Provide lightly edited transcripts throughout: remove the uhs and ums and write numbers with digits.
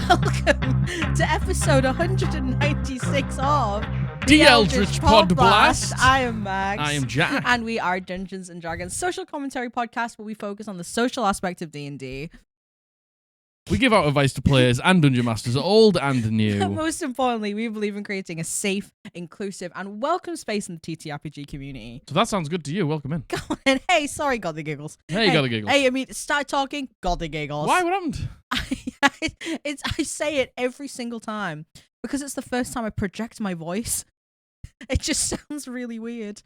Welcome to episode 196 of The Eldritch Podblast. I am Max. I am Jack. And we are Dungeons and Dragons social commentary podcast where we focus on the social aspect of D&D. We give out advice to players and dungeon masters, old and new. Most importantly, we believe in creating a safe, inclusive, and welcome space in the TTRPG community. So that sounds good to you. Welcome in. Go on in. Hey, sorry, got the giggles. Hey, got the giggles. Hey, I mean, start talking, got the giggles. Why? What happened? I say it every single time because it's the first time I project my voice. It just sounds really weird.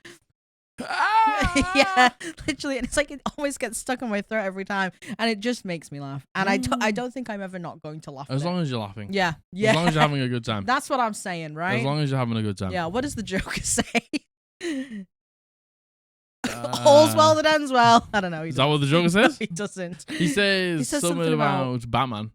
Yeah, literally, and it's like it always gets stuck in my throat every time, and it just makes me laugh. And I don't think I'm ever not going to laugh. As long as you're laughing. Yeah. As long as you're having a good time. That's what I'm saying, right? As long as you're having a good time. Yeah. What does the Joker say? All's well that ends well. I don't know. Is that what the Joker says? No, he doesn't. He says something about Batman.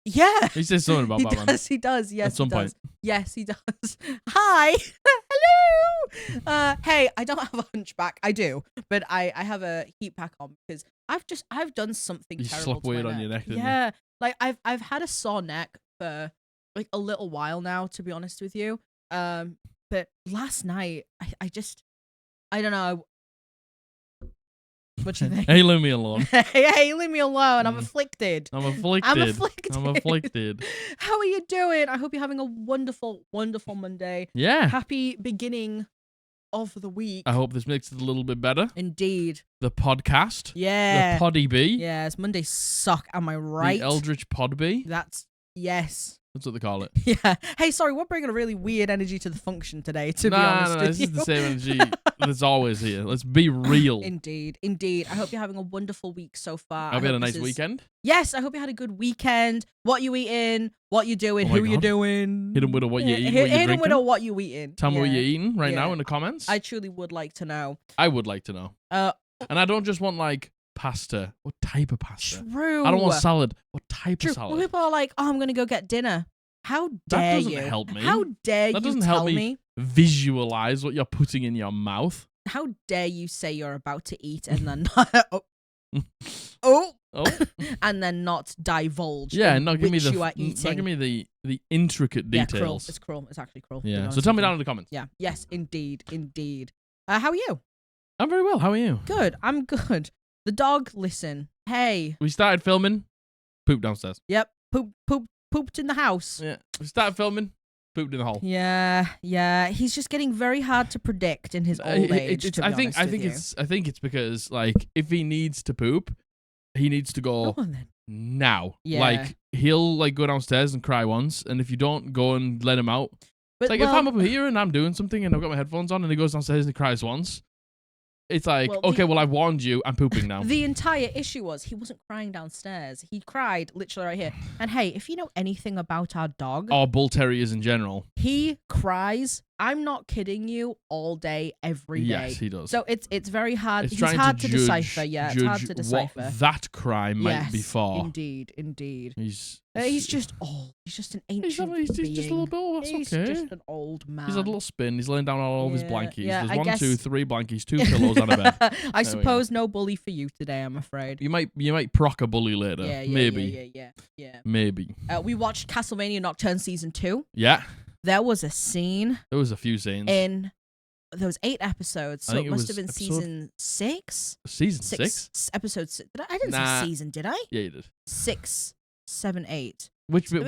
Yeah. He says something about Batman. He does. Yes, At some point. Yes, he does. Hi. Hello. Hey, I don't have a hunchback. I do, but I have a heat pack on because I've done something terrible. You slept weird on your neck, didn't you? Yeah. Like I've had a sore neck for like a little while now, to be honest with you. But last night I don't know. What you think? Hey, leave me alone. Hey, leave me alone. I'm afflicted. I'm afflicted. How are you doing? I hope you're having a wonderful, wonderful Monday. Yeah. Happy beginning of the week. I hope this makes it a little bit better. Indeed. The podcast. Yeah. The Poddy B. Yes, Mondays suck. Am I right? The Eldritch Podby. Yes. That's what they call it. Yeah. Hey, sorry, we're bringing a really weird energy to the function today, to be honest with this you. is the same energy that's always here. Let's be real. Indeed. I hope you're having a wonderful week so far. I hope you had a nice weekend. Yes, I hope you had a good weekend. What you eating? What you doing? Who you doing? Hit them with a what you eating, Hit what you them with drinking. a what you eating. Tell me what you're eating right now in the comments. I truly would like to know. I would like to know. And I don't just want like pasta. What type of pasta? True. I don't want salad. What type True. of salad? Well, people are like, oh, I'm going to go get dinner. How dare you? That doesn't help me. How dare that you doesn't tell help me visualize what you're putting in your mouth. How dare you say you're about to eat and then not... oh. And then not divulge not give me you are eating. Not give me the intricate details. Yeah, cruel. It's cruel. It's actually cruel. Yeah, so tell me down in the comments. Yeah, yes, indeed. How are you? I'm very well. How are you? Good. I'm good. The dog, listen. Hey. We started filming. Poop downstairs. Yep. Pooped in the house. Yeah. We started filming. Pooped in the hole. Yeah. He's just getting very hard to predict in his old age. I think it's because like if he needs to poop, he needs to go now. Yeah. Like he'll like go downstairs and cry once, and if you don't go and let him out, it's like if I'm up here and I'm doing something and I've got my headphones on and he goes downstairs and he cries once, it's like, I've warned you, I'm pooping now. The entire issue was he wasn't crying downstairs. He cried literally right here. And hey, if you know anything about our dog... Or bull terriers in general. He cries, I'm not kidding you, all day, every day. Yes, he does. So it's very hard. It's He's hard to decipher. Yeah, it's hard to decipher. What that cry might be for. Indeed. He's just old. He's just an ancient He's just a little bit old. That's He's okay. just an old man. He's a little spin. He's laying down on all of his blankies. Yeah, There's 1, 2, 3 blankies, 2 pillows on a bed. I suppose no bully for you today, I'm afraid. You might proc a bully later. Yeah. Maybe. We watched Castlevania Nocturne Season 2. Yeah. There was a scene. There was a few scenes. There was 8 episodes, so it must have been season 6. Season 6? Episode 6. I didn't say season, did I? Yeah, you did. 6, 7, 8. Which one?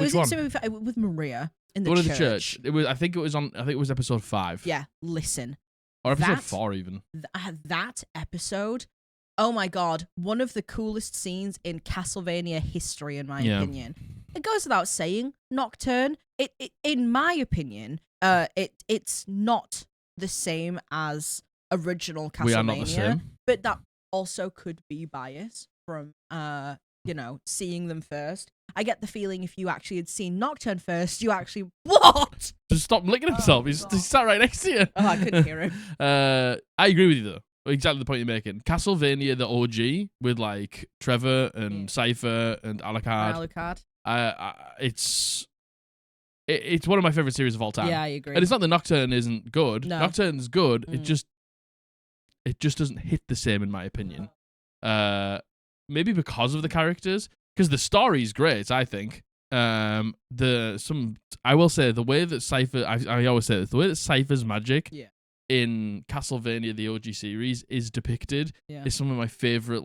With Maria in the church. The church. It was. I think it was episode 5. Yeah. Listen. Or episode 4 even. That episode. Oh my god! One of the coolest scenes in Castlevania history, in my opinion. It goes without saying. Nocturne. It in my opinion, it's not the same as original Castlevania. We are not the same. But that also could be bias from seeing them first. I get the feeling if you actually had seen Nocturne first, you actually what? Just stop licking himself. He sat right next to you. Oh, I couldn't hear him. I agree with you though. Exactly the point you're making. Castlevania, the OG, with like Trevor and Cypher and Alucard. It's one of my favorite series of all time. Yeah, I agree. And it's not that Nocturne isn't good. No. Nocturne's good. It just doesn't hit the same in my opinion. Maybe because of the characters. Because the story's great, I think. I will say the way that Cypher, I always say this, the way that Cypher's magic in Castlevania the OG series is depicted is some of my favorite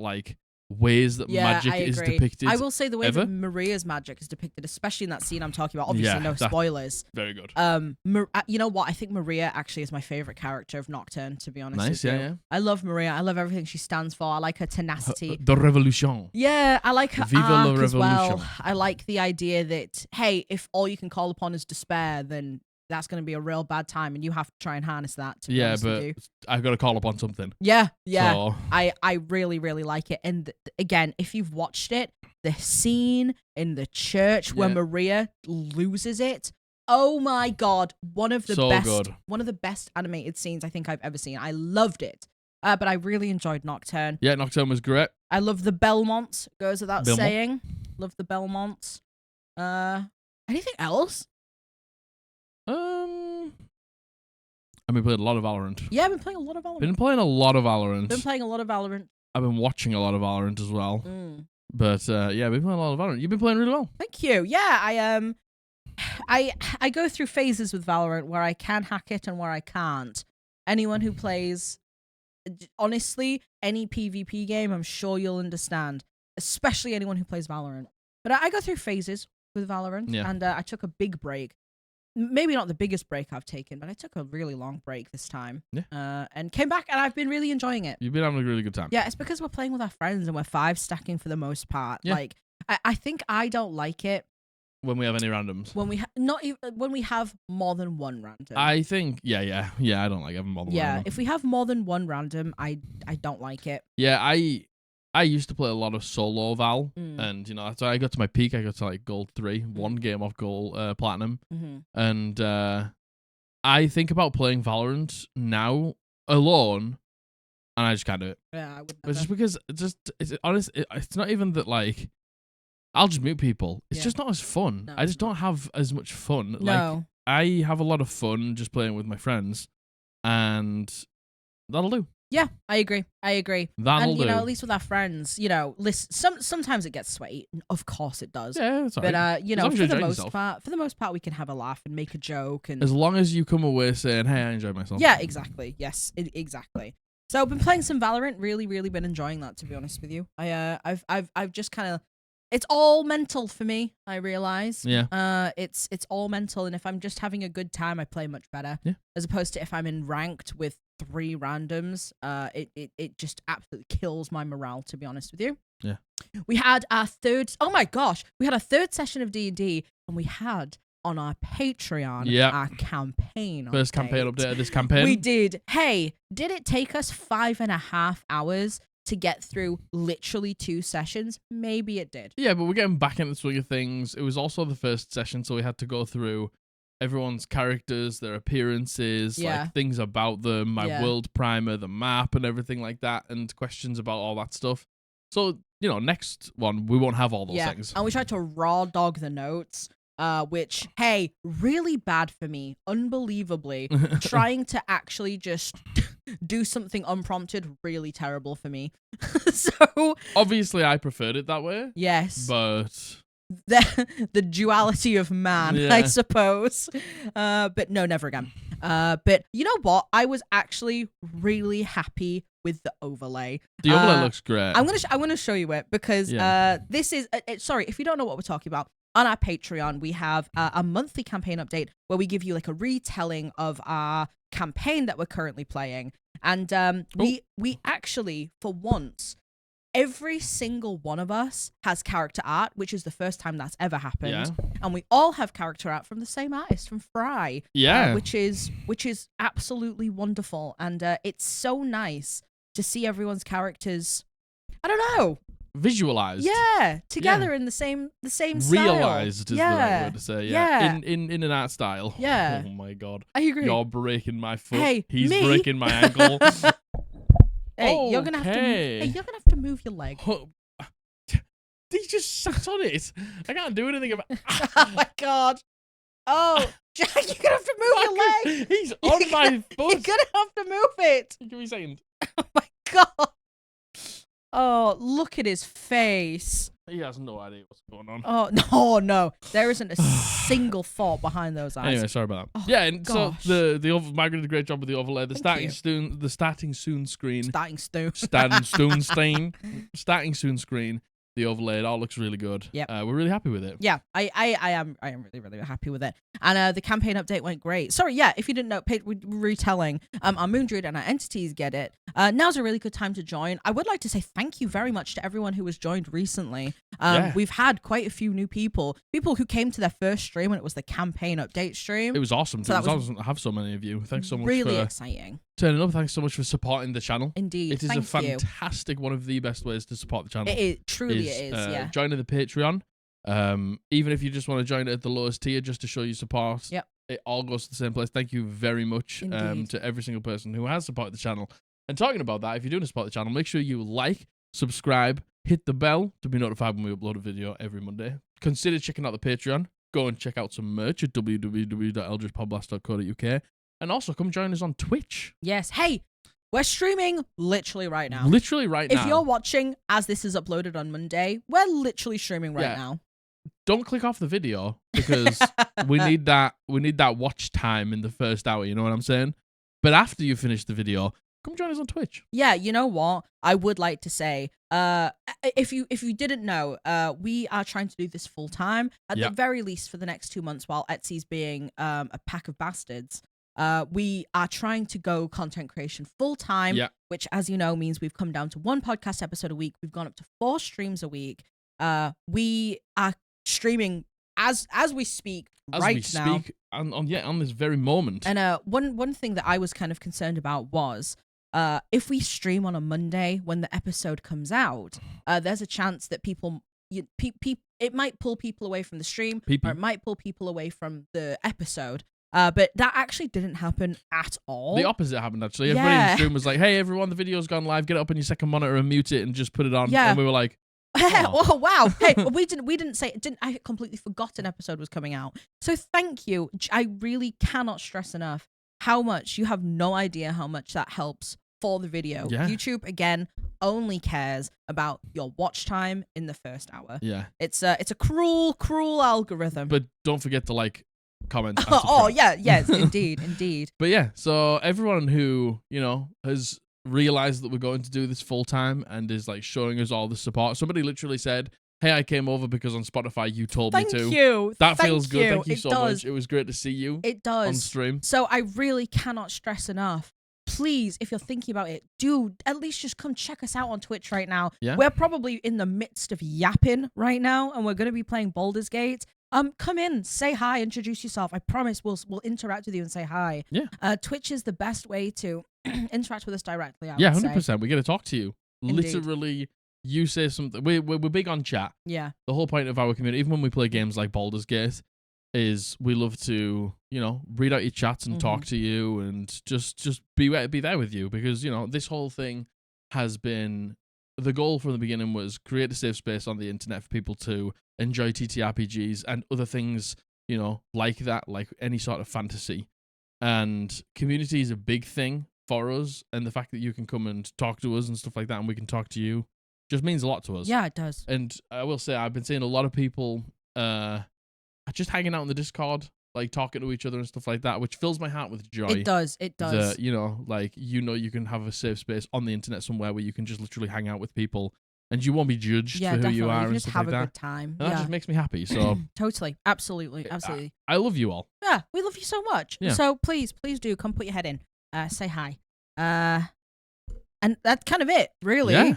ways that magic is depicted. I will say the way that Maria's magic is depicted, especially in that scene I'm talking about. Obviously, no spoilers. Very good. You know what? I think Maria actually is my favorite character of Nocturne. To be honest, nice. Yeah. I love Maria. I love everything she stands for. I like her tenacity. The revolution. Yeah, I like her Viva arc la as well. revolution. I like the idea that if all you can call upon is despair, then that's going to be a real bad time, and you have to try and harness that. To be honest with you. I've got to call upon something. Yeah. So. I really, really like it. And again, if you've watched it, the scene in the church where Maria loses it, oh my God, one of the best animated scenes I think I've ever seen. I loved it. But I really enjoyed Nocturne. Yeah, Nocturne was great. I love the Belmonts, goes without saying. Love the Belmonts. Anything else? I've been playing a lot of Valorant. Yeah, I've been playing a lot of Valorant. I've been watching a lot of Valorant as well. But I've been playing a lot of Valorant. You've been playing really well. Thank you. Yeah, I go through phases with Valorant where I can hack it and where I can't. Anyone who plays, honestly, any PvP game, I'm sure you'll understand. Especially anyone who plays Valorant. But I go through phases with Valorant, and I took a big break. Maybe not the biggest break I've taken, but I took a really long break this time. And came back, and I've been really enjoying it. You've been having a really good time. Yeah, it's because we're playing with our friends, and we're 5-stacking for the most part. Yeah. I think I don't like it when we have any randoms. When we have more than one random. I think, yeah, I don't like having more than one random. Yeah, if we have more than one random, I don't like it. Yeah, I used to play a lot of solo Val, and that's why I got to my peak. I got to gold 3, one game off gold platinum, and I think about playing Valorant now alone, and I just can't do it. Yeah, I would. It's just because it's not even that I'll just mute people. It's just not as fun. No, I just don't have as much fun. No. I have a lot of fun just playing with my friends, and that'll do. Yeah, I agree. That'll do. At least with our friends, sometimes it gets sweaty. Of course it does. Yeah, that's all right. But for the most part, we can have a laugh and make a joke. And as long as you come away saying, "Hey, I enjoyed myself." Yeah, exactly. Yes, exactly. So I've been playing some Valorant. Really, really been enjoying that. To be honest with you, I've just kind of. It's all mental for me, I realize. Yeah. It's all mental, and if I'm just having a good time, I play much better. Yeah. As opposed to if I'm in ranked with 3 randoms, it just absolutely kills my morale, to be honest with you. Yeah. We had our third session of D&D, and we had on our Patreon our campaign First campaign update of this campaign. We did. Hey, did it take us 5.5 hours to get through literally 2 sessions? Maybe it did. Yeah, but we're getting back into the swing of things. It was also the first session, so we had to go through everyone's characters, their appearances, things about them, my world primer, the map, and everything like that, and questions about all that stuff. So, next one, we won't have all those things. And we tried to raw dog the notes, which, hey, really bad for me, unbelievably. Trying to actually just do something unprompted, really terrible for me. So obviously I preferred it that way. Yes. But the duality of man, I suppose. But no, never again. But you know what? I was actually really happy with the overlay. The overlay looks great. I'm gonna show you it because this is sorry if you don't know what we're talking about. On our Patreon, we have a monthly campaign update where we give you a retelling of our campaign that we're currently playing. And we actually, for once, every single one of us has character art, which is the first time that's ever happened. Yeah. And we all have character art from the same artist, from Fry. Yeah. Which is absolutely wonderful. And it's so nice to see everyone's characters, I don't know, visualized. Yeah, together in the same style. Realized is the right word to say. Yeah. In an art style. Yeah. Oh my God. I agree. You're breaking my foot. Hey, he's breaking my ankle. Hey, you're gonna have to move your leg. He just sat on it. I can't do anything about. Oh my God. Oh, Jack, you're gonna have to move your leg. He's on my foot. You're gonna have to move it. Give me a second. Oh my God. Oh, look at his face. He has no idea what's going on. Oh no, there isn't a single thought behind those eyes. Anyway, sorry about that. Oh, yeah, and gosh. so Margaret did a great job with the overlay. The starting soon screen. Starting soon screen. The overlay, it all looks really good. Yep. We're really happy with it. Yeah, I am really, really happy with it. And the campaign update went great. Sorry, yeah, if you didn't know, we're retelling. Our Moon Druid and our entities get it. Now's a really good time to join. I would like to say thank you very much to everyone who has joined recently. We've had quite a few new people who came to their first stream when it was the campaign update stream. It was awesome. So it was awesome to have so many of you. Thanks so much really for exciting. turning up. Thanks so much for supporting the channel. Indeed. It is a fantastic, one of the best ways to support the channel. It truly is, yeah. Joining the Patreon. Even if you just want to join it at the lowest tier just to show you support. Yep. It all goes to the same place. Thank you very much to every single person who has supported the channel. And talking about that, if you're doing to support the channel, make sure you like, subscribe, hit the bell to be notified when we upload a video every Monday. Consider checking out the Patreon. Go and check out some merch at www.eldritchpodblast.co.uk. And also come join us on Twitch. Yes. Hey, we're streaming literally right now. Literally right now. If you're watching as this is uploaded on Monday, we're literally streaming right now. Don't click off the video because we need that watch time in the first hour, you know what I'm saying? But after you finish the video, come join us on Twitch. Yeah, you know what? I would like to say, if you didn't know, we are trying to do this full time at the very least for the next 2 months while Etsy's being a pack of bastards. We are trying to go content creation full time, which, as you know, means we've come down to 1 podcast episode a week. We've gone up to 4 streams a week. We are streaming as we speak now. On this very moment. And one thing that I was kind of concerned about was if we stream on a Monday when the episode comes out, there's a chance that it might pull people away from the stream, or it might pull people away from the episode. But that actually didn't happen at all. The opposite happened, actually. Everybody in the stream was like, hey, everyone, the video's gone live. Get it up on your second monitor and mute it and just put it on. Yeah. And we were like, oh wow. Hey, we didn't say it. I completely forgot an episode was coming out. So thank you. I really cannot stress enough how much, you have no idea how much that helps for the video. Yeah. YouTube, again, only cares about your watch time in the first hour. Yeah. It's a cruel algorithm. But don't forget to comment. Yes, indeed. But yeah, so everyone who, has realized that we're going to do this full time and is showing us all the support. Somebody literally said, hey, I came over because on Spotify you told me to. Thank you. That feels good. Thank you so much. It was great to see you. It does. On stream. So I really cannot stress enough. Please, if you're thinking about it, do at least just come check us out on Twitch right now. Yeah. We're probably in the midst of yapping right now, and we're going to be playing Baldur's Gate. Come in, say hi, introduce yourself. I promise we'll interact with you and say hi. Yeah. Twitch is the best way to interact with us directly. I would 100%. say. We get to talk to you. Indeed. Literally, you say something. We're big on chat. Yeah. The whole point of our community, even when we play games like Baldur's Gate, is we love to, read out your chats and talk to you and just be there with you because, this whole thing has been, the goal from the beginning was create a safe space on the internet for people to enjoy TTRPGs and other things, like that, like any sort of fantasy. And community is a big thing for us, and the fact that you can come and talk to us and stuff like that and we can talk to you just means a lot to us. Yeah, it does. And I will say, I've been seeing a lot of people just hanging out in the Discord, talking to each other and stuff like that, which fills my heart with joy. It does. That, you can have a safe space on the internet somewhere where you can just literally hang out with people and you won't be judged for who you are you and just stuff have like a that. good time. And that just makes me happy. So totally. Absolutely. I love you all. Yeah, we love you so much. Yeah. So please do come put your head in. Say hi. And that's kind of it, really. Yeah.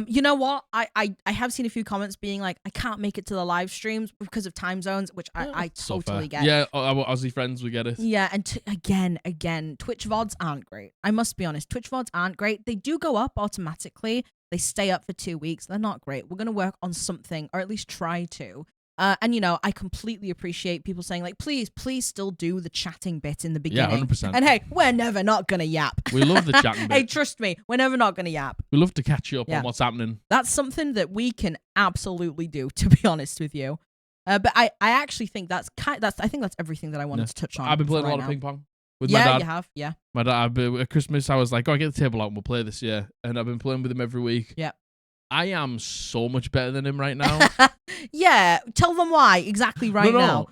You know what? I have seen a few comments being like, I can't make it to the live streams because of time zones, which I totally get. Yeah, our Aussie friends, we get it. Yeah, and again, Twitch VODs aren't great. I must be honest, Twitch VODs aren't great. They do go up automatically. They stay up for 2 weeks. They're not great. We're going to work on something, or at least try to. And I completely appreciate people saying please still do the chatting bit in the beginning. Yeah, 100%. And hey, we're never not gonna yap. We love the chatting bit. Hey, trust me, we're never not gonna yap. We love to catch you up on what's happening. That's something that we can absolutely do, to be honest with you. But I actually think that's everything that I wanted to touch on. I've been playing a lot of ping pong with my dad. Yeah, you have. Yeah. My dad, at Christmas, I was like, "Oh, get the table out and we'll play this year." And I've been playing with him every week. Yeah. I am so much better than him right now. Yeah, tell them why exactly now.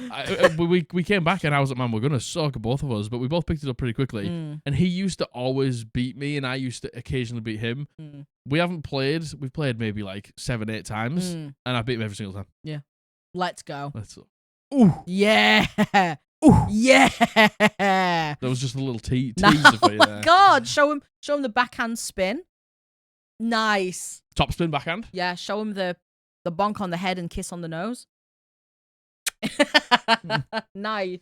We came back and I was like, man, we're going to suck, both of us. But we both picked it up pretty quickly. And he used to always beat me and I used to occasionally beat him. We haven't played. We've played maybe like 7-8 times. And I beat him every single time. Yeah. Let's go. Ooh. Yeah. Ooh. Yeah. That was just a little teaser for you there. God, show him the backhand spin. Nice. Top spin backhand? Yeah, show him the bonk on the head and kiss on the nose. Nice.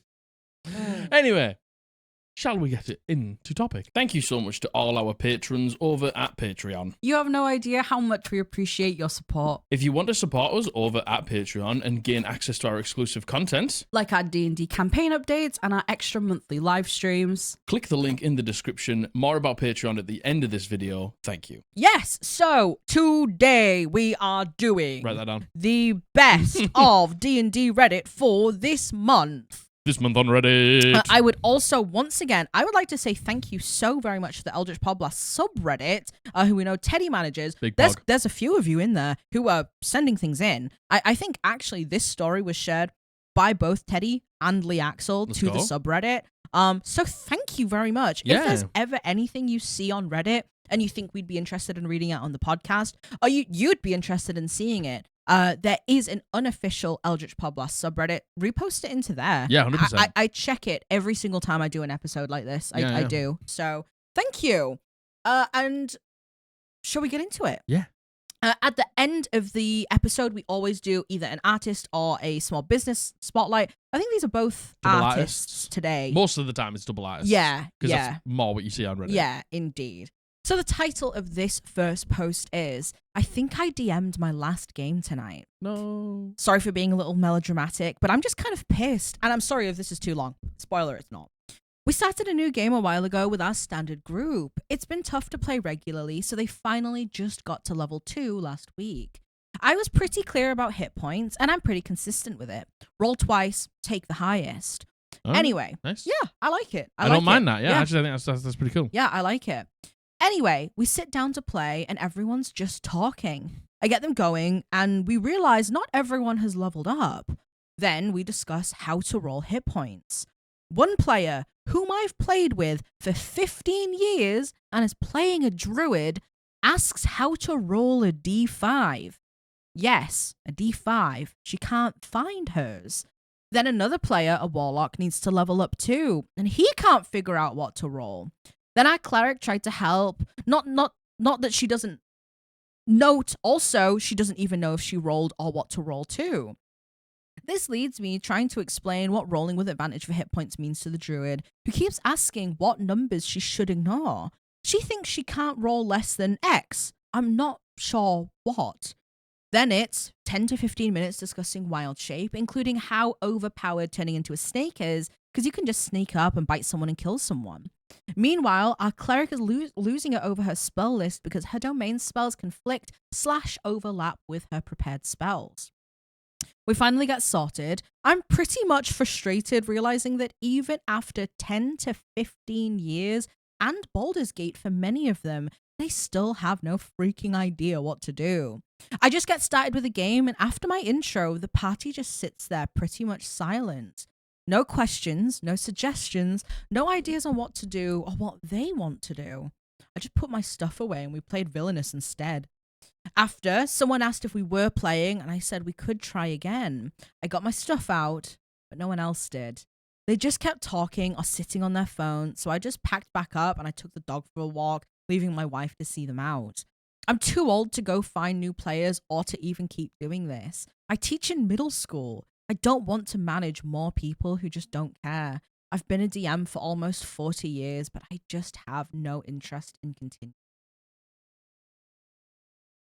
Anyway, shall we get it into topic? Thank you so much to all our patrons over at Patreon. You have no idea how much we appreciate your support. If you want to support us over at Patreon and gain access to our exclusive content, like our D&D campaign updates and our extra monthly live streams, click the link in the description. More about Patreon at the end of this video. Thank you. Yes, so today we are doing Write that down. The best of D&D Reddit for this month. This month on Reddit. I would also, once again, I would like to say thank you so very much to the Eldritch Podblast subreddit, who we know Teddy manages. There's a few of you in there who are sending things in. I think actually this story was shared by both Teddy and Lee Axel to the subreddit. So thank you very much. Yeah. If there's ever anything you see on Reddit and you think we'd be interested in reading it on the podcast, or you'd be interested in seeing it, there is an unofficial Eldritch Podblast subreddit. Repost it into there. Yeah, 100%. I check it every single time I do an episode like this. I do. So thank you. And shall we get into it? Yeah. At the end of the episode, we always do either an artist or a small business spotlight. I think these are both artists today. Most of the time it's double artists. Yeah. Because that's more what you see on Reddit. Yeah, indeed. So the title of this first post is, I think I DM'd my last game tonight. No. Sorry for being a little melodramatic, but I'm just kind of pissed. And I'm sorry if this is too long. Spoiler, it's not. We started a new game a while ago with our standard group. It's been tough to play regularly, so they finally just got to level 2 last week. I was pretty clear about hit points, and I'm pretty consistent with it. Roll twice, take the highest. Oh, anyway. Nice. Yeah, I like it. I don't mind that. Yeah, actually, I think that's pretty cool. Yeah, I like it. Anyway, we sit down to play and everyone's just talking. I get them going and we realize not everyone has leveled up. Then we discuss how to roll hit points. One player, whom I've played with for 15 years and is playing a druid, asks how to roll a d5. Yes, a d5. She can't find hers. Then another player, a warlock, needs to level up too, and he can't figure out what to roll. Then our cleric tried to help. Not that she doesn't note. Also, she doesn't even know if she rolled or what to roll to. This leads me trying to explain what rolling with advantage for hit points means to the druid, who keeps asking what numbers she should ignore. She thinks she can't roll less than X. I'm not sure what. Then it's 10 to 15 minutes discussing wild shape, including how overpowered turning into a snake is, because you can just sneak up and bite someone and kill someone. Meanwhile, our cleric is losing it over her spell list because her domain spells conflict/overlap with her prepared spells. We finally get sorted. I'm pretty much frustrated realizing that even after 10 to 15 years and Baldur's Gate for many of them, they still have no freaking idea what to do. I just get started with the game, and after my intro, the party just sits there pretty much silent. No questions, no suggestions, no ideas on what to do or what they want to do. I just put my stuff away and we played Villainous instead. After, someone asked if we were playing, and I said we could try again. I got my stuff out, but no one else did. They just kept talking or sitting on their phone, so I just packed back up and I took the dog for a walk, leaving my wife to see them out. I'm too old to go find new players or to even keep doing this. I teach in middle school. I don't want to manage more people who just don't care. I've been a DM for almost 40 years, but I just have no interest in continuing.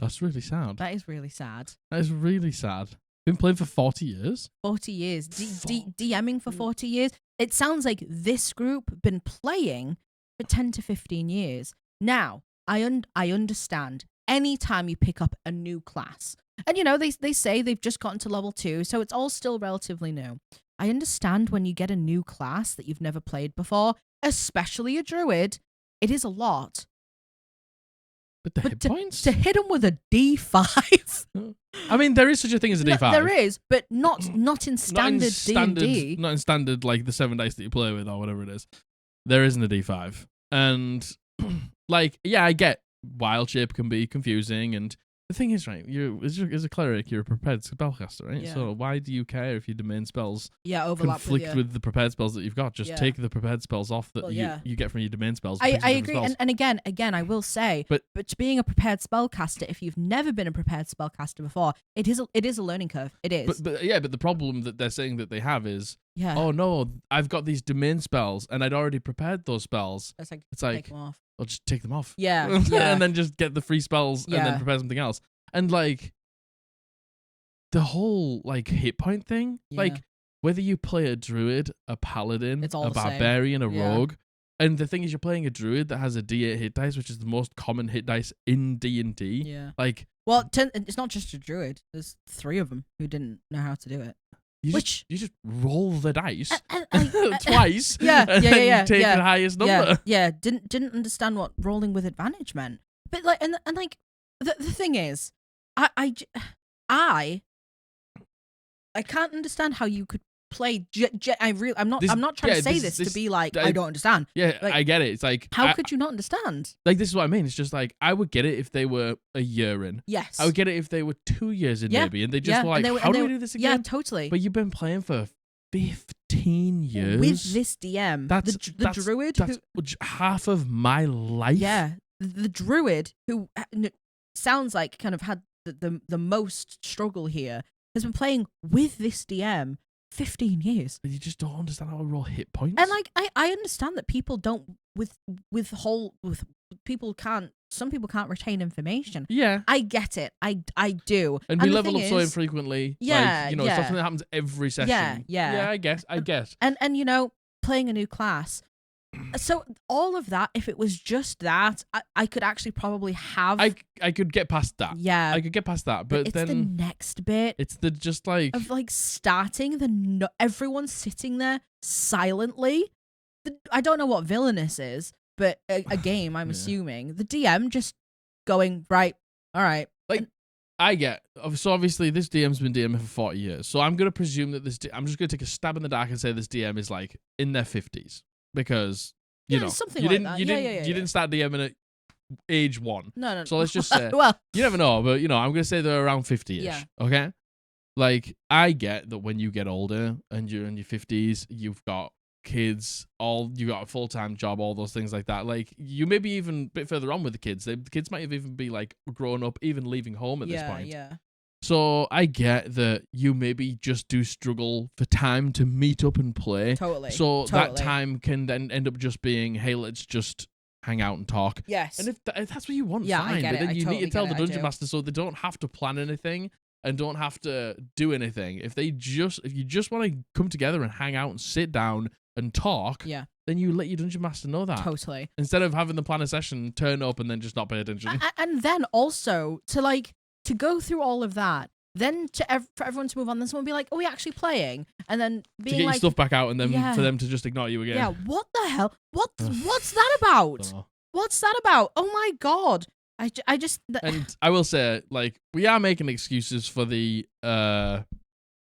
That's really sad. That is really sad. That is really sad. Been playing for 40 years? 40 years. DMing for 40 years? It sounds like this group been playing for 10 to 15 years. Now, I understand. Anytime you pick up a new class, and you know, they say they've just gotten to level 2, so it's all still relatively new. I understand when you get a new class that you've never played before, especially a druid, it is a lot. But the hit points? To hit them with a D5. I mean, there is such a thing as a D5. No, there is, but not in standard D&D. Not in standard, like the 7 dice that you play with or whatever it is. There isn't a D5. And, like, yeah, I get wild shape can be confusing. And the thing is, right, as a cleric, you're a prepared spellcaster, right? Yeah. So why do you care if your domain spells overlap conflict with the prepared spells that you've got? Just take the prepared spells off that you get from your domain spells. I agree. And again, I will say, but being a prepared spellcaster, if you've never been a prepared spellcaster before, it is a learning curve. It is. But the problem that they're saying that they have is, yeah. Oh no, I've got these domain spells and I'd already prepared those spells. It's like take them off. I'll just take them off. Yeah. And then just get the free spells and then prepare something else. And like the whole like hit point thing, like whether you play a druid, a paladin, a barbarian, a rogue, and the thing is you're playing a druid that has a D8 hit dice, which is the most common hit dice in D&D. Yeah. Like, well, it's not just a druid. There's 3 of them who didn't know how to do it. You just roll the dice and twice. Take the highest number. Yeah. Didn't understand what rolling with advantage meant. But like, and like, the thing is, I can't understand how you could play. I'm not trying to say this to be like I don't understand. Yeah, like, I get it. It's like how could you not understand? Like this is what I mean. It's just like I would get it if they were a year in. Yes. I would get it if they were 2 years in maybe, and they just were like, how do we do this again? Yeah, totally. But you've been playing for 15 years with this DM. That's the druid. That's half of my life. Yeah, the druid who sounds like kind of had the most struggle here has been playing with this DM 15 years. But you just don't understand how to roll hit points. And like I understand that people don't some people can't retain information. Yeah. I get it. I do. And we level up so infrequently. Yeah. Like, it's something that happens every session. Yeah. I guess. And playing a new class. So all of that, if it was just that, I could actually probably have. I could get past that. Yeah, I could get past that, but it's then the next bit. It's the just like of like starting everyone sitting there silently. I don't know what villainous is, but a game. I'm assuming the DM just going right. All right, like. I get so obviously this DM's been DMing for 40 years, so I'm gonna presume that I'm just gonna take a stab in the dark and say this DM is like in their 50s. Because you didn't start DMing at age 1. No. So let's just say well, you never know, but I'm gonna say they're around 50ish. Yeah. Okay. Like I get that when you get older and you're in your 50s, you've got kids, you got a full-time job, all those things like that. Like you may be even a bit further on with the kids. The kids might have even be like grown up, even leaving home at this point. Yeah. So I get that you maybe just do struggle for time to meet up and play. Totally. So that time can then end up just being, hey, let's just hang out and talk. Yes. And if that's what you want, fine. I get it. But then you totally need to tell the it. dungeon master so they don't have to plan anything and don't have to do anything. If you just want to come together and hang out and sit down and talk, then you let your dungeon master know that. Totally. Instead of having the plan a session, turn up and then just not pay attention. And then also to go through all of that, then for everyone to move on, then someone be like, "Oh, we're actually playing," and then being to get like, your stuff back out, and then for them to just ignore you again. Yeah, what the hell? What's that about? What's that about? Oh my god! I just and I will say, like, we are making excuses for the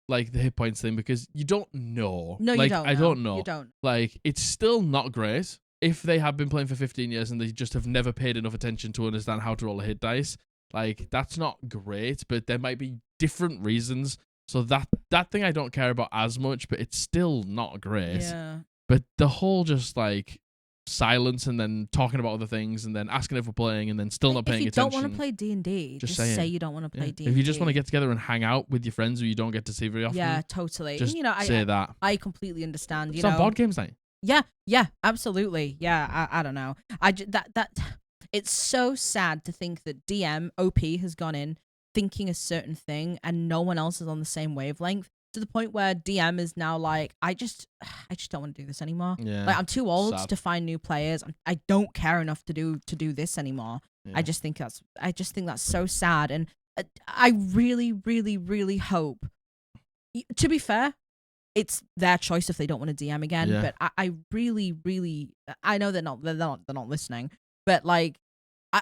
like the hit points thing because you don't know. No, like, you don't. I don't know. You don't. Like, it's still not great if they have been playing for 15 years and they just have never paid enough attention to understand how to roll a hit dice. Like, that's not great, but there might be different reasons. So that thing I don't care about as much, but it's still not great. Yeah. But the whole just like silence and then talking about other things and then asking if we're playing and then still not paying attention. If you don't want to play D&D, just say you don't want to play D&D. If you just want to get together and hang out with your friends who you don't get to see very often. Yeah, totally. Just say that. I completely understand. It's on board games night. Yeah, absolutely. Yeah, I don't know. It's so sad to think that DM OP has gone in thinking a certain thing and no one else is on the same wavelength to the point where DM is now like, I just don't want to do this anymore. Yeah, like I'm too old to find new players. I don't care enough to do this anymore. Yeah. I just think that's so sad, and I really, really, really hope. To be fair, it's their choice if they don't want to DM again. Yeah. But I really, really, I know they're not listening. But like,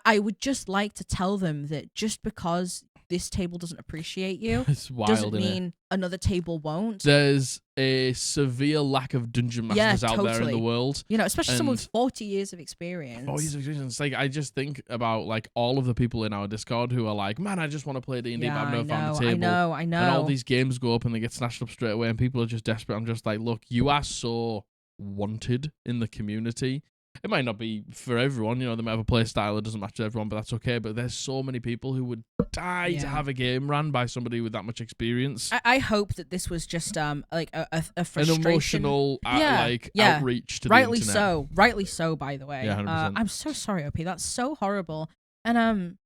I would just like to tell them that just because this table doesn't appreciate you it's wild, doesn't mean another table won't. There's a severe lack of dungeon masters out there in the world. You know, especially someone with 40 years of experience. 40 years of experience. Like, I just think about like all of the people in our Discord who are like, man, I just want to play D&D, but I've never found a table. I know. And all these games go up and they get snatched up straight away and people are just desperate. I'm just like, look, you are so wanted in the community. It might not be for everyone, you know, they might have a play style that doesn't match everyone, but that's okay. But there's so many people who would die to have a game ran by somebody with that much experience. I hope that this was just like a frustration. An emotional outreach to the internet. Rightly so, by the way. Yeah, 100%. I'm so sorry, OP. That's so horrible. And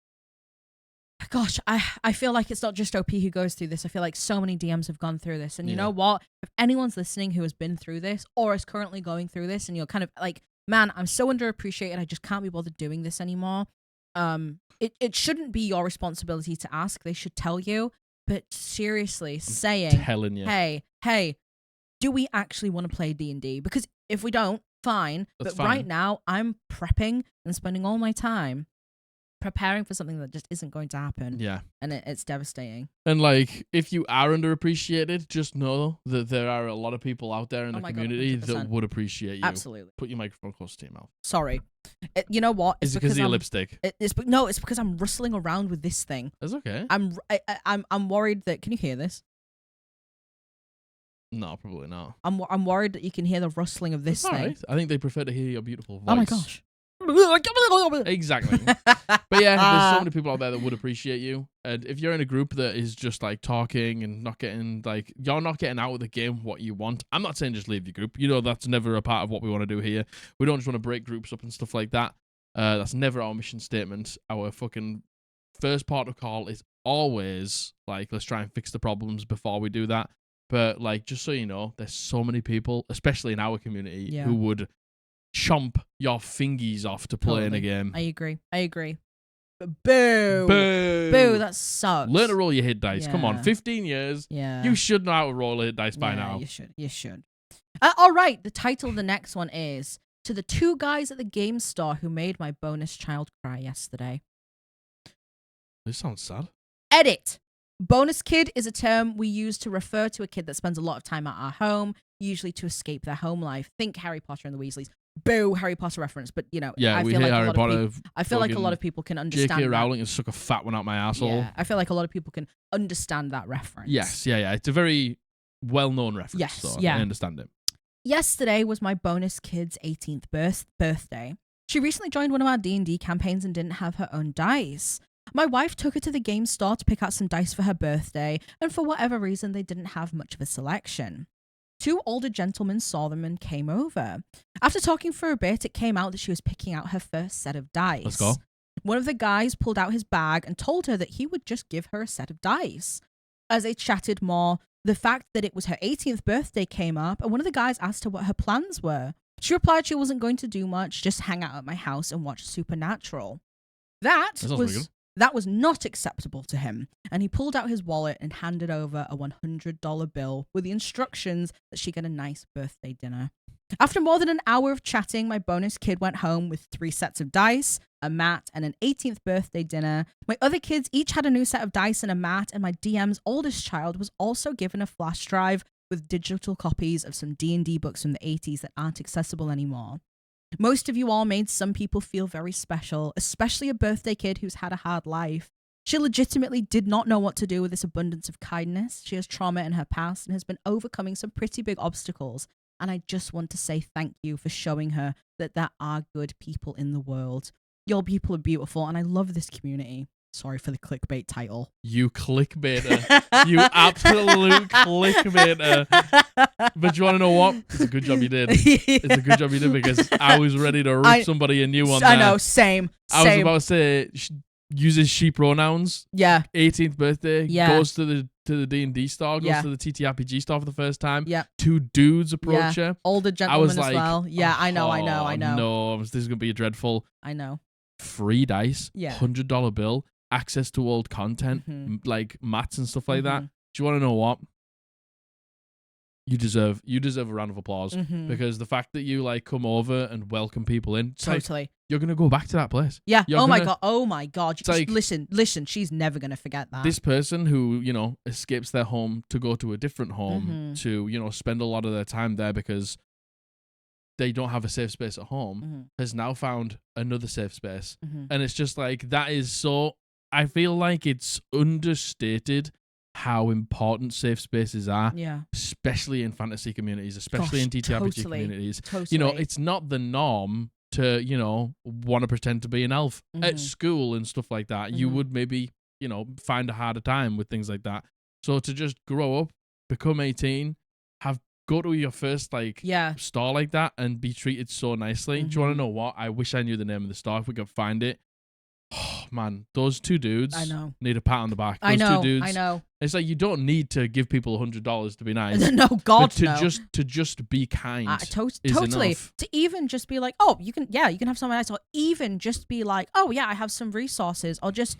gosh, I feel like it's not just OP who goes through this. I feel like so many DMs have gone through this. And you know what? If anyone's listening who has been through this or is currently going through this and you're kind of like, man, I'm so underappreciated. I just can't be bothered doing this anymore. It shouldn't be your responsibility to ask. They should tell you. But seriously, telling you. Hey, do we actually want to play D&D? Because if we don't, fine. That's but fine. Right now, I'm prepping and spending all my time preparing for something that just isn't going to happen. Yeah. And it's devastating. And like, if you are underappreciated, just know that there are a lot of people out there in the community that would appreciate you. Absolutely. Put your microphone close to your mouth. Sorry. You know what? It's because of your lipstick. It's because I'm rustling around with this thing. That's okay. I'm worried that. Can you hear this? No, probably not. I'm worried that you can hear the rustling of this thing. Right. I think they prefer to hear your beautiful voice. Oh my gosh. Exactly. But yeah, there's so many people out there that would appreciate you. And if you're in a group that is just like talking and not getting like, you're not getting out of the game what you want, I'm not saying just leave your group. You know, that's never a part of what we want to do here. We don't just want to break groups up and stuff like that. That's never our mission statement. Our fucking first port of call is always like, let's try and fix the problems before we do that. But like, just so you know, there's so many people, especially in our community, who would chomp your fingies off to play in a game. I agree. But boo, that sucks. Learn to roll your hit dice. Come on, 15 years. Yeah. You should know how to roll a hit dice by now. You should. All right, the title of the next one is To the Two Guys at the Game Store Who Made My Bonus Child Cry Yesterday. This sounds sad. Edit. Bonus kid is a term we use to refer to a kid that spends a lot of time at our home, usually to escape their home life. Think Harry Potter and the Weasleys. Boo, Harry Potter reference, but you know, yeah, I we feel hear like Harry Potter. I feel like a lot of people can understand. J.K. Rowling has stuck a fat one out my asshole. Yeah, I feel like a lot of people can understand that reference. Yes, yeah. It's a very well-known reference. Yes, so yeah. I understand it. Yesterday was my bonus kid's 18th birthday. She recently joined one of our D&D campaigns and didn't have her own dice. My wife took her to the game store to pick out some dice for her birthday, and for whatever reason, they didn't have much of a selection. Two older gentlemen saw them and came over. After talking for a bit, it came out that she was picking out her first set of dice. Let's go. One of the guys pulled out his bag and told her that he would just give her a set of dice. As they chatted more, the fact that it was her 18th birthday came up, and one of the guys asked her what her plans were. She replied she wasn't going to do much, just hang out at my house and watch Supernatural. That was not acceptable to him, and he pulled out his wallet and handed over a $100 bill with the instructions that she get a nice birthday dinner. After more than an hour of chatting, my bonus kid went home with 3 sets of dice, a mat, and an 18th birthday dinner. My other kids each had a new set of dice and a mat, and my DM's oldest child was also given a flash drive with digital copies of some D&D books from the 80s that aren't accessible anymore. Most of you all made some people feel very special, especially a birthday kid who's had a hard life. She legitimately did not know what to do with this abundance of kindness. She has trauma in her past and has been overcoming some pretty big obstacles. And I just want to say thank you for showing her that there are good people in the world. Your people are beautiful, and I love this community. Sorry for the clickbait title. You clickbaiter. You absolute clickbaiter. But you want to know what? It's a good job you did. It's a good job you did, because I was ready to rip somebody a new one there. I know, same. I was about to say, uses she pronouns. Yeah. 18th birthday. Yeah. Goes to the D&D store. Goes to the TTRPG store for the first time. Yeah. 2 dudes approach her. Older gentlemen as well. Yeah, I know. No, this is going to be dreadful. I know. Free dice. Yeah. $100 bill. Access to old content, like mats and stuff like that. Do you want to know what? you deserve a round of applause because the fact that you like come over and welcome people in, totally, you're gonna go back to that place. Yeah. Oh my god. Like, listen. She's never gonna forget that. This person who escapes their home to go to a different home to spend a lot of their time there because they don't have a safe space at home has now found another safe space, and it's just like that is so. I feel like it's understated how important safe spaces are, especially in fantasy communities, especially in TTRPG communities. Totally. It's not the norm to, want to pretend to be an elf at school and stuff like that. You would maybe, find a harder time with things like that. So to just grow up, become 18, go to your first store like that and be treated so nicely. Do you want to know what? I wish I knew the name of the store if we could find it. Oh man, those two dudes need a pat on the back. Those two dudes, I know. It's like you don't need to give people $100 to be nice. No, God, but to just be kind. Totally. Enough. To even just be like, oh, you can have something nice, or even just be like, oh yeah, I have some resources, or just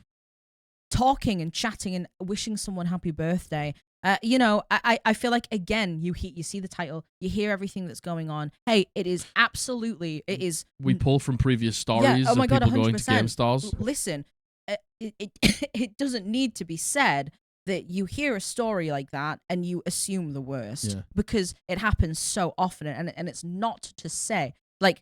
talking and chatting and wishing someone happy birthday. I feel like, again, you see the title, you hear everything that's going on. Hey, it is. We pull from previous stories of people 100%. Going to game stores. Listen, it doesn't need to be said that you hear a story like that and you assume the worst because it happens so often, and it's not to say, like,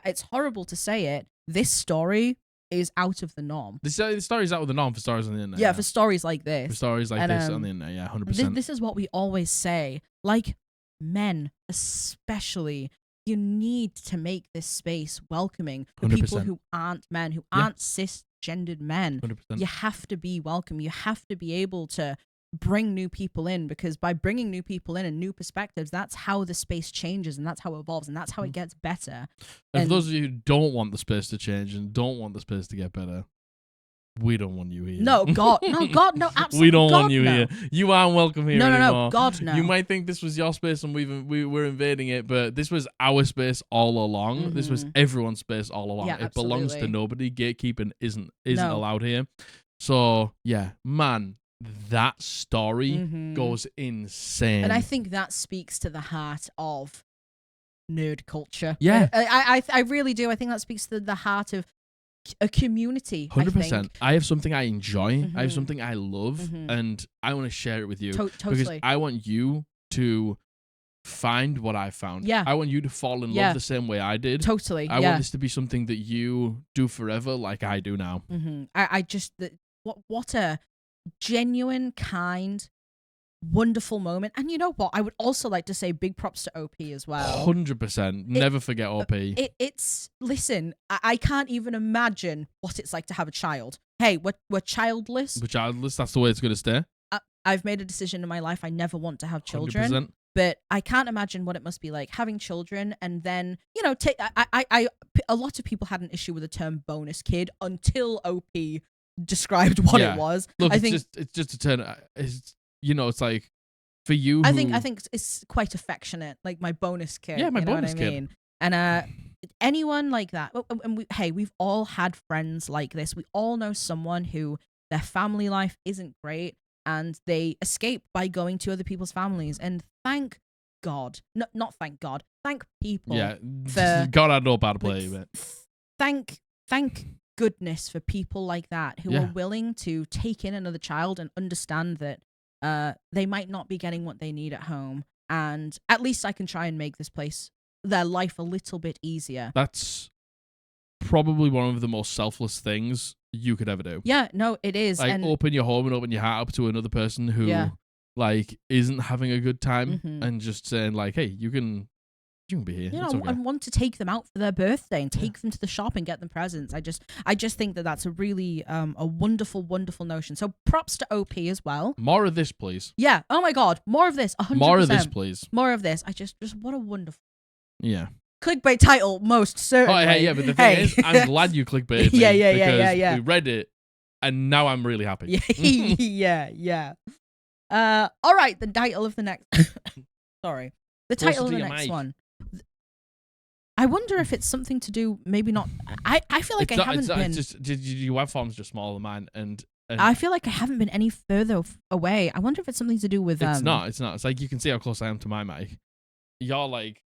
it's horrible to say it. This story is out of the norm. The story is out of the norm for stories on the internet. Yeah, for stories like this. For stories like this on the internet, 100%. This is what we always say. Like, men especially, you need to make this space welcoming for 100%. people who aren't men, who aren't cisgendered men. 100%. You have to be welcome. You have to be able to bring new people in, because by bringing new people in and new perspectives, that's how the space changes, and that's how it evolves, and that's how it gets better. And for those of you who don't want the space to change and don't want the space to get better, we don't want you here. No, God, no, absolutely. We don't want you here. You aren't welcome here anymore. No, God, no. You might think this was your space and we were invading it, but this was our space all along. This was everyone's space all along. Yeah, it belongs to nobody. Gatekeeping isn't allowed here. So yeah, man, that story goes insane. And I think that speaks to the heart of nerd culture. Yeah. I really do. I think that speaks to the heart of a community. 100%. I have something I enjoy. I have something I love, and I want to share it with you. Totally. Because I want you to find what I found. Yeah. I want you to fall in love the same way I did. Totally. I want this to be something that you do forever, like I do now. I just what a genuine, kind, wonderful moment. And you know what? I would also like to say big props to OP as well. 100%. Never forget OP. Listen, I can't even imagine what it's like to have a child. Hey, we're childless. We're childless. That's the way it's going to stay. I've made a decision in my life. I never want to have children. 100%. But I can't imagine what it must be like having children, and then, a lot of people had an issue with the term bonus kid until OP described what it was. Look, it's just a term. It's like for you. I think it's quite affectionate, like my bonus kid. Yeah, my bonus kid. Mean? And anyone like that. And we've all had friends like this. We all know someone who their family life isn't great, and they escape by going to other people's families. And thank God, not thank God, thank people. Yeah, God had no bad play. But thank goodness for people like that who are willing to take in another child and understand that they might not be getting what they need at home, and at least I can try and make their life a little bit easier. That's probably one of the most selfless things you could ever do. Yeah, no, it is. Like, open your home and open your heart up to another person who isn't having a good time, and just saying like, hey, you can be here. I want to take them out for their birthday and take them to the shop and get them presents. I just think that that's a really a wonderful, wonderful notion. So props to OP as well. More of this, please. Yeah. Oh my God. More of this. 100%. More of this, please. More of this. I just what a wonderful. Yeah. Clickbait title, most certainly. Oh, hey, yeah, but the thing is, I'm glad you clickbaited me. Yeah. We read it, and now I'm really happy. Yeah. All right, the title of the next. Sorry, the title of the next one. I wonder if it's something to do. Maybe not. I feel like I haven't been. Your web form's just smaller than mine, and I feel like I haven't been any further away. I wonder if it's something to do with... It's not. It's like you can see how close I am to my mic. You're like...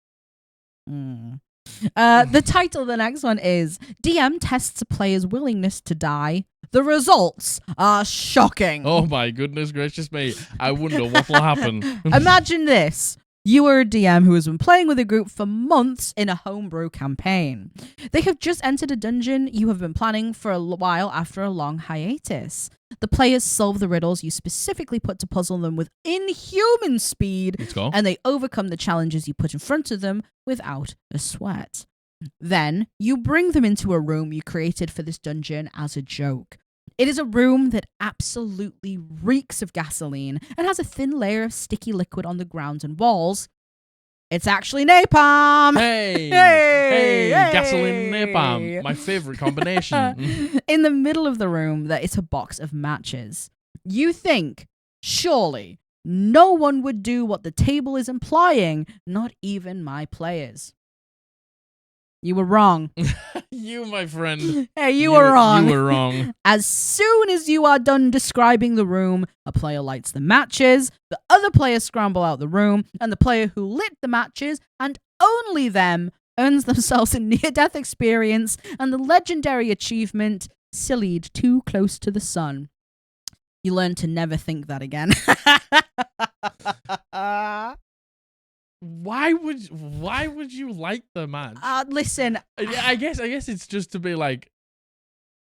The title of the next one is DM tests a player's willingness to die. The results are shocking. Oh my goodness gracious me. I wonder what will happen. Imagine this. You are a DM who has been playing with a group for months in a homebrew campaign. They have just entered a dungeon you have been planning for a while after a long hiatus. The players solve the riddles you specifically put to puzzle them with inhuman speed, and they overcome the challenges you put in front of them without a sweat. Then, you bring them into a room you created for this dungeon as a joke. It is a room that absolutely reeks of gasoline and has a thin layer of sticky liquid on the ground and walls. It's actually napalm! Hey, gasoline napalm. My favorite combination. In the middle of the room, there is a box of matches. You think, surely, no one would do what the table is implying, not even my players. You were wrong. You, my friend. Hey, you were wrong. You were wrong. As soon as you are done describing the room, a player lights the matches, the other players scramble out the room, and the player who lit the matches, and only them, earns themselves a near-death experience and the legendary achievement, Sillied Too Close to the Sun. You learn to never think that again. Why would you like the match? Listen, I guess it's just to be like,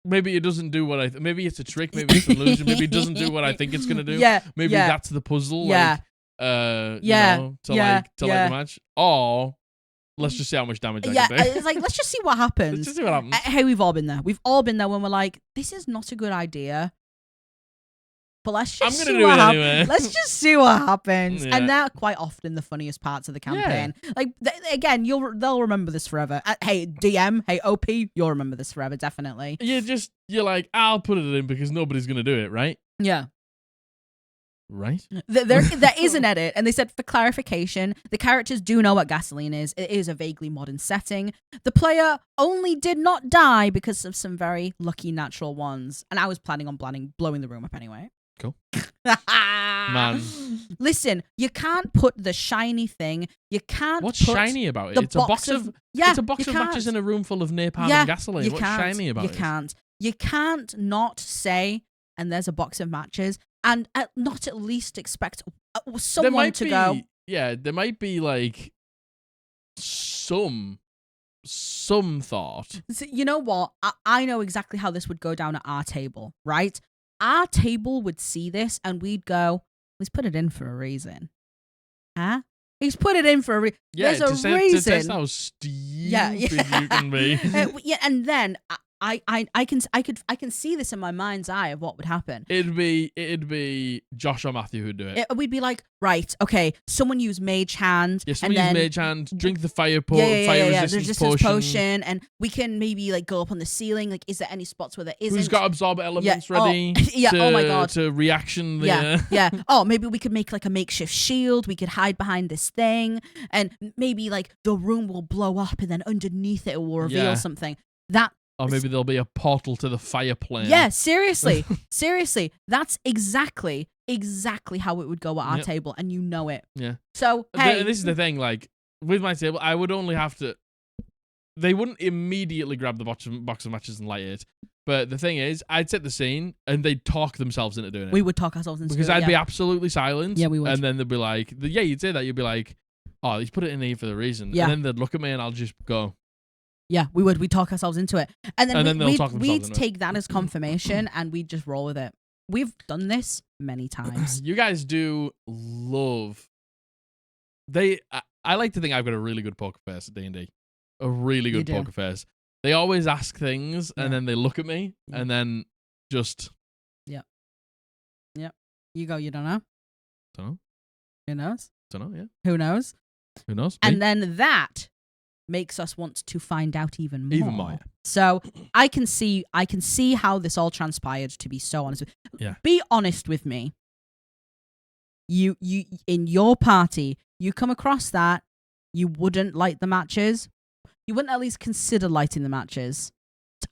maybe it doesn't do what maybe it's a trick, maybe it's an illusion, maybe it doesn't do what I think it's gonna do. Yeah, maybe that's the puzzle. Yeah, like, like the match. Or let's just see how much damage I can do. It's like, let's just see what happens. Let's just see what happens. Hey, we've all been there. We've all been there when we're like, this is not a good idea. But let's just see what happens. Anyway. Let's just see what happens. Yeah. And they're quite often the funniest parts of the campaign. Yeah. Like, again, they'll remember this forever. Hey, DM, hey, OP, you'll remember this forever, definitely. You're like, I'll put it in because nobody's going to do it, right? Yeah. Right? There is an edit, and they said, for clarification, the characters do know what gasoline is. It is a vaguely modern setting. The player only did not die because of some very lucky natural ones. And I was planning on blowing the room up anyway. Cool. Man. Listen, you can't put the shiny thing. You can't. What's shiny about it? It's a box of matches in a room full of napalm and gasoline. What's shiny about it? You can't not say, and there's a box of matches, and not at least expect someone to go. Yeah, there might be like some thought. So, you know what? I know exactly how this would go down at our table, right? Our table would see this and we'd go, he's put it in for a reason. Huh? He's put it in for a reason. Yeah, there's a reason. To test how stupid you can be. And then I can see this in my mind's eye of what would happen. It'd be Josh or Matthew who'd do it. We'd be like, right, okay, someone use Mage Hand. Yeah, someone use Mage Hand, drink the fire resistance potion. And we can maybe like go up on the ceiling. Like, is there any spots where there isn't? Who's got absorb elements ready? Oh my god. To reaction. Yeah. Oh, maybe we could make like a makeshift shield. We could hide behind this thing, and maybe like the room will blow up, and then underneath it will reveal something. Or maybe there'll be a portal to the fire plane. Yeah, seriously. That's exactly how it would go at our table, and you know it. Yeah. So, hey. This is the thing, like, with my table, I would only have to... They wouldn't immediately grab the box of matches and light it. But the thing is, I'd set the scene, and they'd talk themselves into doing it. We would talk ourselves into because it, I'd be absolutely silent. Yeah, we would. And then they'd be like... you'd say that. You'd be like, oh, he's put it in here for the reason. Yeah. And then they'd look at me, and I'll just go... Yeah, we would. We'd talk ourselves into it. And then we'd take that as confirmation and we'd just roll with it. We've done this many times. You guys do love... I like to think I've got a really good poker face at D&D. A really good poker face. They always ask things and then they look at me and then just... Yep. You go, you don't know? Don't know. Who knows? Don't know, yeah. Who knows? Who knows? And then that... makes us want to find out even more. Even more. So I can see how this all transpired, to be so honest with you. Yeah. Be honest with me. You in your party, you come across that, you wouldn't light the matches. You wouldn't at least consider lighting the matches.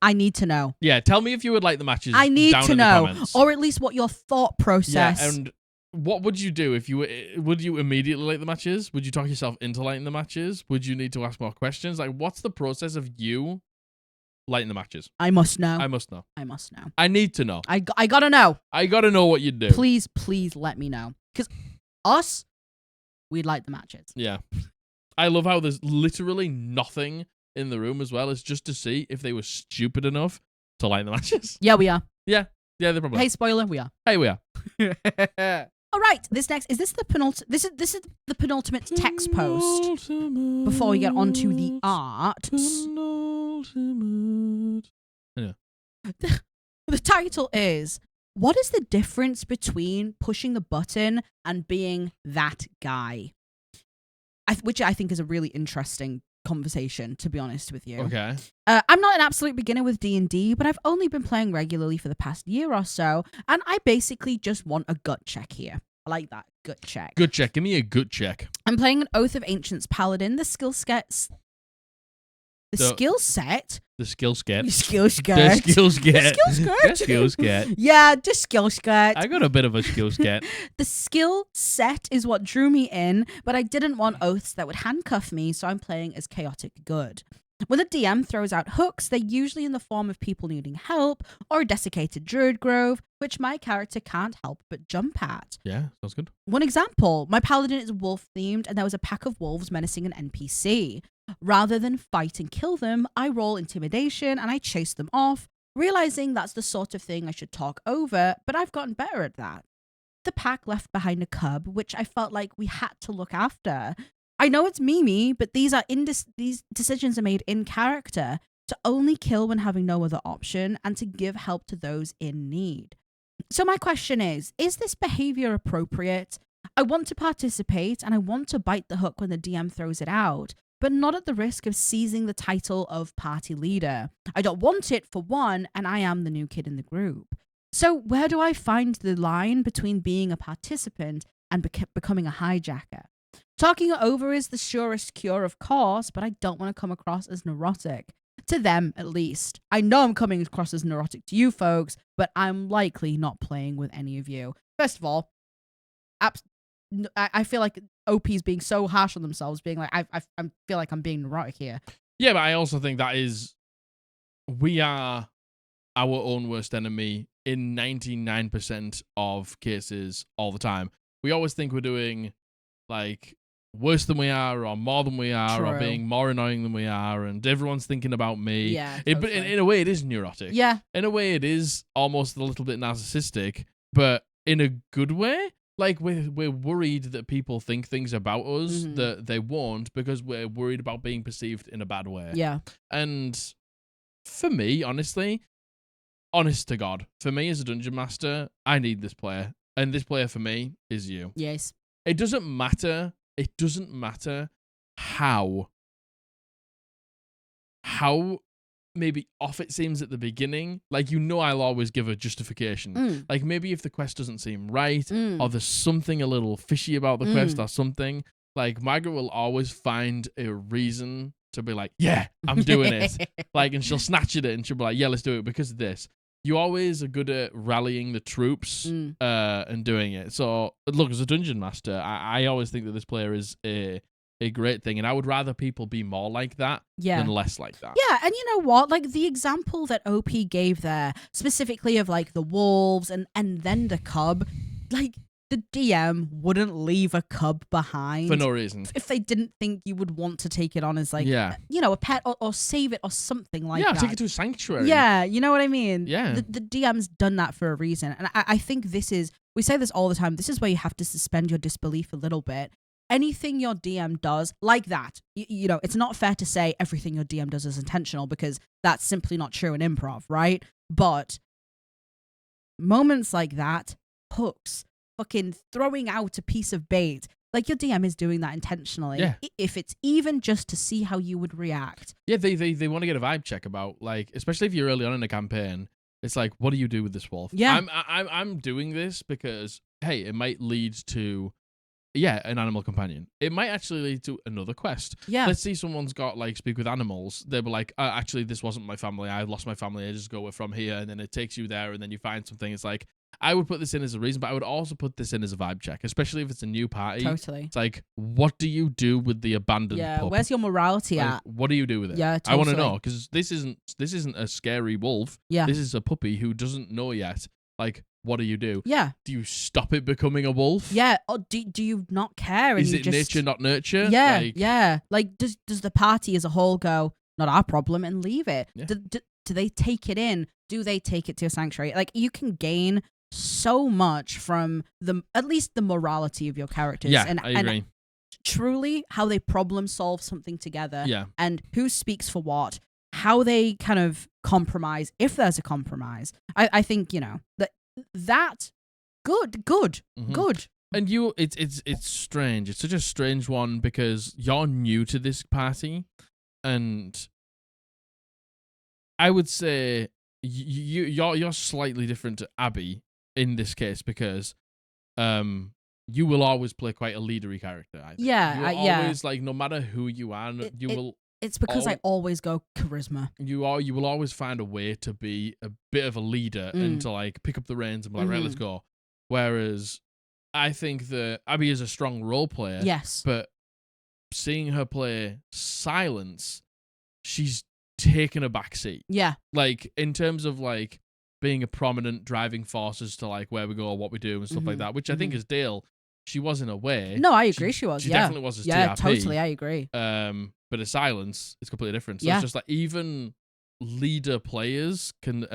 I need to know. Yeah, tell me if you would like the matches. I need down to in the know, comments. or at least what your thought process. Yeah, and what would you do if you would you immediately like the matches? Would you talk yourself into liking the matches? Would you need to ask more questions? Like, what's the process of you liking the matches? I must know. I must know. I must know. I need to know. I gotta know. I gotta know what you'd do. Please let me know. Because us, we'd like the matches. Yeah. I love how there's literally nothing in the room as well. It's just to see if they were stupid enough to like the matches. Yeah, we are. Yeah, they probably are. Hey, spoiler, we are. Hey, we are. All right, is this the penultimate? This is the penultimate text post before we get onto the art. Yeah. The title is, what is the difference between pushing the button and being that guy? Which I think is a really interesting conversation, to be honest with you. Okay. I'm not an absolute beginner with D&D, but I've only been playing regularly for the past year or so, and I basically just want a gut check here. I like that. Gut check. Good check. Give me a good check. I'm playing an Oath of Ancients Paladin. The skill set. The skill set. The skill set. Yeah, the skill set. I got a bit of a skill set. The skill set is what drew me in, but I didn't want oaths that would handcuff me, so I'm playing as chaotic good. When the DM throws out hooks, they're usually in the form of people needing help or a desiccated druid grove, which my character can't help but jump at. Yeah, sounds good. One example, my paladin is wolf-themed and there was a pack of wolves menacing an NPC. Rather than fight and kill them, I roll intimidation and I chase them off, realizing that's the sort of thing I should talk over, but I've gotten better at that. The pack left behind a cub, which I felt like we had to look after. I know it's Mimi, but these decisions are made in character to only kill when having no other option and to give help to those in need. So my question is this behavior appropriate? I want to participate and I want to bite the hook when the DM throws it out, but not at the risk of seizing the title of party leader. I don't want it, for one, and I am the new kid in the group. So where do I find the line between being a participant and becoming a hijacker? Talking it over is the surest cure, of course, but I don't want to come across as neurotic. To them, at least. I know I'm coming across as neurotic to you folks, but I'm likely not playing with any of you. First of all, I feel like OP's being so harsh on themselves, being like, I feel like I'm being neurotic here. Yeah, but I also think that is, we are our own worst enemy in 99% of cases all the time. We always think we're doing, like, worse than we are, or more than we are, or being more annoying than we are, and everyone's thinking about me. Yeah, but in a way, it is neurotic. Yeah. In a way, it is almost a little bit narcissistic, but in a good way. Like, we're worried that people think things about us that they won't, because we're worried about being perceived in a bad way. Yeah. And for me, honestly, honest to God, for me as a dungeon master, I need this player. And this player for me is you. Yes. It doesn't matter how maybe off it seems at the beginning. Like, I'll always give a justification. Like, maybe if the quest doesn't seem right, or there's something a little fishy about the quest or something, like, Margaret will always find a reason to be like, yeah, I'm doing it. Like, and she'll snatch at it and she'll be like, yeah, let's do it because of this. You always are good at rallying the troops and doing it. So, look, as a dungeon master, I always think that this player is a great thing, and I would rather people be more like that than less like that. Yeah, and you know what? Like, the example that OP gave there, specifically of, like, the wolves and then the cub, like, the DM wouldn't leave a cub behind. For no reason. If they didn't think you would want to take it on as, like, a pet or save it or something like that. Yeah, take it to a sanctuary. Yeah, you know what I mean? Yeah. The DM's done that for a reason. And I think we say this all the time, this is where you have to suspend your disbelief a little bit. Anything your DM does like that, it's not fair to say everything your DM does is intentional, because that's simply not true in improv, right? But moments like that, hooks, fucking throwing out a piece of bait, like, your DM is doing that intentionally. Yeah. If it's even just to see how you would react. Yeah, they want to get a vibe check about, like, especially if you're early on in a campaign, it's like, what do you do with this wolf? Yeah. I'm doing this because, hey, it might lead to an animal companion. It might actually lead to another quest. Yeah. Let's see someone's got like speak with animals. They were like, actually, this wasn't my family. I lost my family. I just go from here, and then it takes you there, and then you find something. It's like, I would put this in as a reason, but I would also put this in as a vibe check, especially if it's a new party. Totally. It's like, what do you do with the abandoned pup? Where's your morality at? What do you do with it? Yeah, totally. I want to know, because this isn't a scary wolf. Yeah. This is a puppy who doesn't know yet. Like, what do you do? Yeah. Do you stop it becoming a wolf? Yeah. Or do you not care? And Is it nature, not nurture? Yeah. Like, yeah. Like, does the party as a whole go, not our problem, and leave it? Yeah. Do they take it in? Do they take it to a sanctuary? Like, you can gain so much from at least the morality of your characters. Yeah, and, I agree. And truly, how they problem solve something together. Yeah. And who speaks for what. How they kind of compromise, if there's a compromise. I think, that good. Mm-hmm. Good. And it's strange. It's such a strange one because you're new to this party, and I would say you're slightly different to Abby in this case because you will always play quite a leadery character. I think. Yeah, you always like, no matter who you are, will. It's because I always go charisma. You will always find a way to be a bit of a leader and to like pick up the reins and be like, right, let's go. Whereas I think that Abby is a strong role player. Yes. But seeing her play Silence, she's taken a backseat. Yeah. Like in terms of like being a prominent driving force as to like where we go or what we do and stuff like that, which I think as Dale, she was in a way. No, I agree. She was. She definitely was as TRP. TRP. Totally. I agree. But a Silence is completely different. So it's just like even leader players can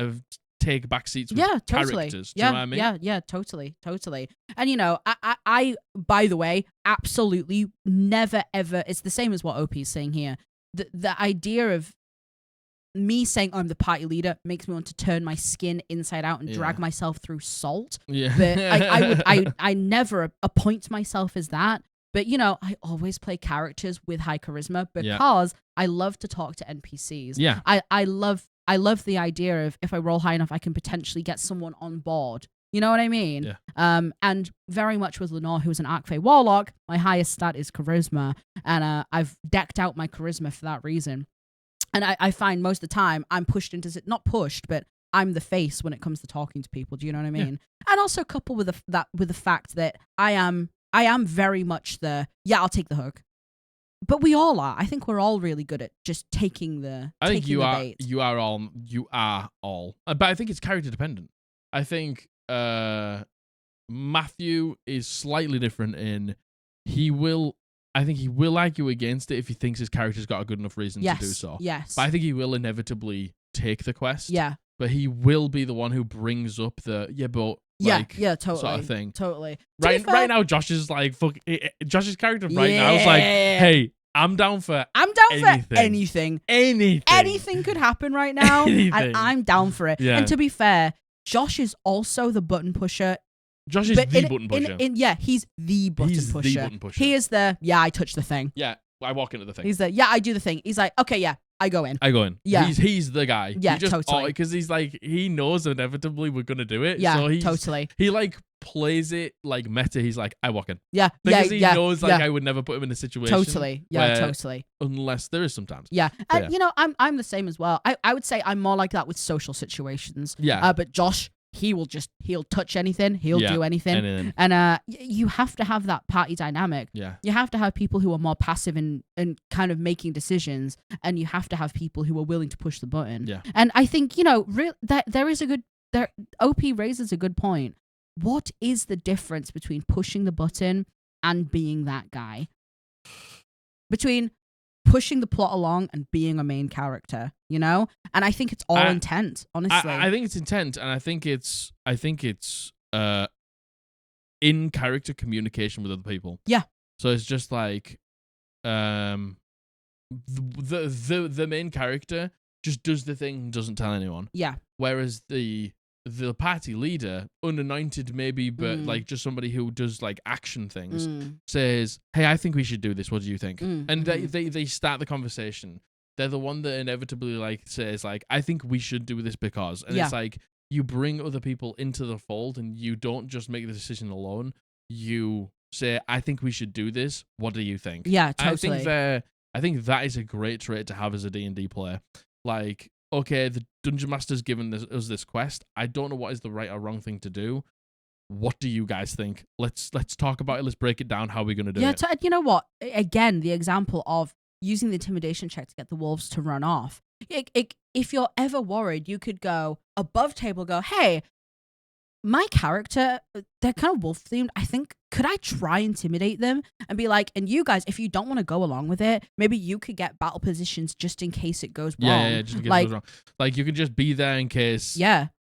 take back seats with characters. Do you know what I mean? Yeah, totally. And I by the way, absolutely never ever. It's the same as what OP is saying here. The idea of me saying I'm the party leader makes me want to turn my skin inside out and drag myself through salt. Yeah, but I never appoint myself as that. But, I always play characters with high charisma because I love to talk to NPCs. Yeah. I love the idea of if I roll high enough, I can potentially get someone on board. You know what I mean? Yeah. And very much with Lenore, who's an Arcfey Warlock, my highest stat is charisma. And I've decked out my charisma for that reason. And I find most of the time I'm pushed into not pushed, but I'm the face when it comes to talking to people. Do you know what I mean? Yeah. And also coupled with the fact that I am very much I'll take the hook. But we all are. I think we're all really good at just taking the bait. You are all. But I think it's character dependent. I think Matthew is slightly different in he will argue against it if he thinks his character's got a good enough reason to do so. Yes. But I think he will inevitably take the quest. Yeah. But he will be the one who brings up the totally, sort of thing. Totally. Right now, Josh is like Josh's character right now is like, hey, I'm down for anything. Anything could happen right now, and I'm down for it. Yeah. And to be fair, Josh is also the button pusher. Josh is the button pusher. He's the button pusher. The button pusher. He is I touch the thing. Yeah, I walk into the thing. He's I do the thing. He's like, okay, yeah, I go in. Yeah. He's the guy. Yeah, totally. Because he's like, he knows inevitably we're going to do it. Yeah, so totally. He like plays it like meta. He's like, I walk in. Yeah, because he knows like I would never put him in a situation. Totally. Yeah, totally. Unless there is sometimes. Yeah. And I'm the same as well. I would say I'm more like that with social situations. Yeah. But Josh, he'll touch anything, he'll do anything. And you have to have that party dynamic. Yeah. You have to have people who are more passive and kind of making decisions, and you have to have people who are willing to push the button. Yeah. And I think, OP raises a good point. What is the difference between pushing the button and being that guy? Between pushing the plot along and being a main character, And I think it's all intent, honestly. I think it's intent, and I think it's in character communication with other people. Yeah. So it's just like the main character just does the thing and doesn't tell anyone. Yeah. Whereas the party leader, unanointed maybe, but like just somebody who does like action things, says, hey, I think we should do this. What do you think? And they start the conversation. They're the one that inevitably like says like, I think we should do this because. And it's like you bring other people into the fold and you don't just make the decision alone. You say, I think we should do this. What do you think? Yeah, totally. I think that is a great trait to have as a D&D player. Like, okay, the Dungeon Master's given us this quest. I don't know what is the right or wrong thing to do. What do you guys think? Let's talk about it. Let's break it down. How are we going to do it? Yeah, you know what? Again, the example of using the intimidation check to get the wolves to run off. If you're ever worried, you could go above table, go, hey, my character, they're kind of wolf themed. I think, could I try intimidate them and be like, and you guys, if you don't want to go along with it, maybe you could get battle positions just in case it goes wrong. Yeah, just in case it goes wrong. Like, you could just be there in case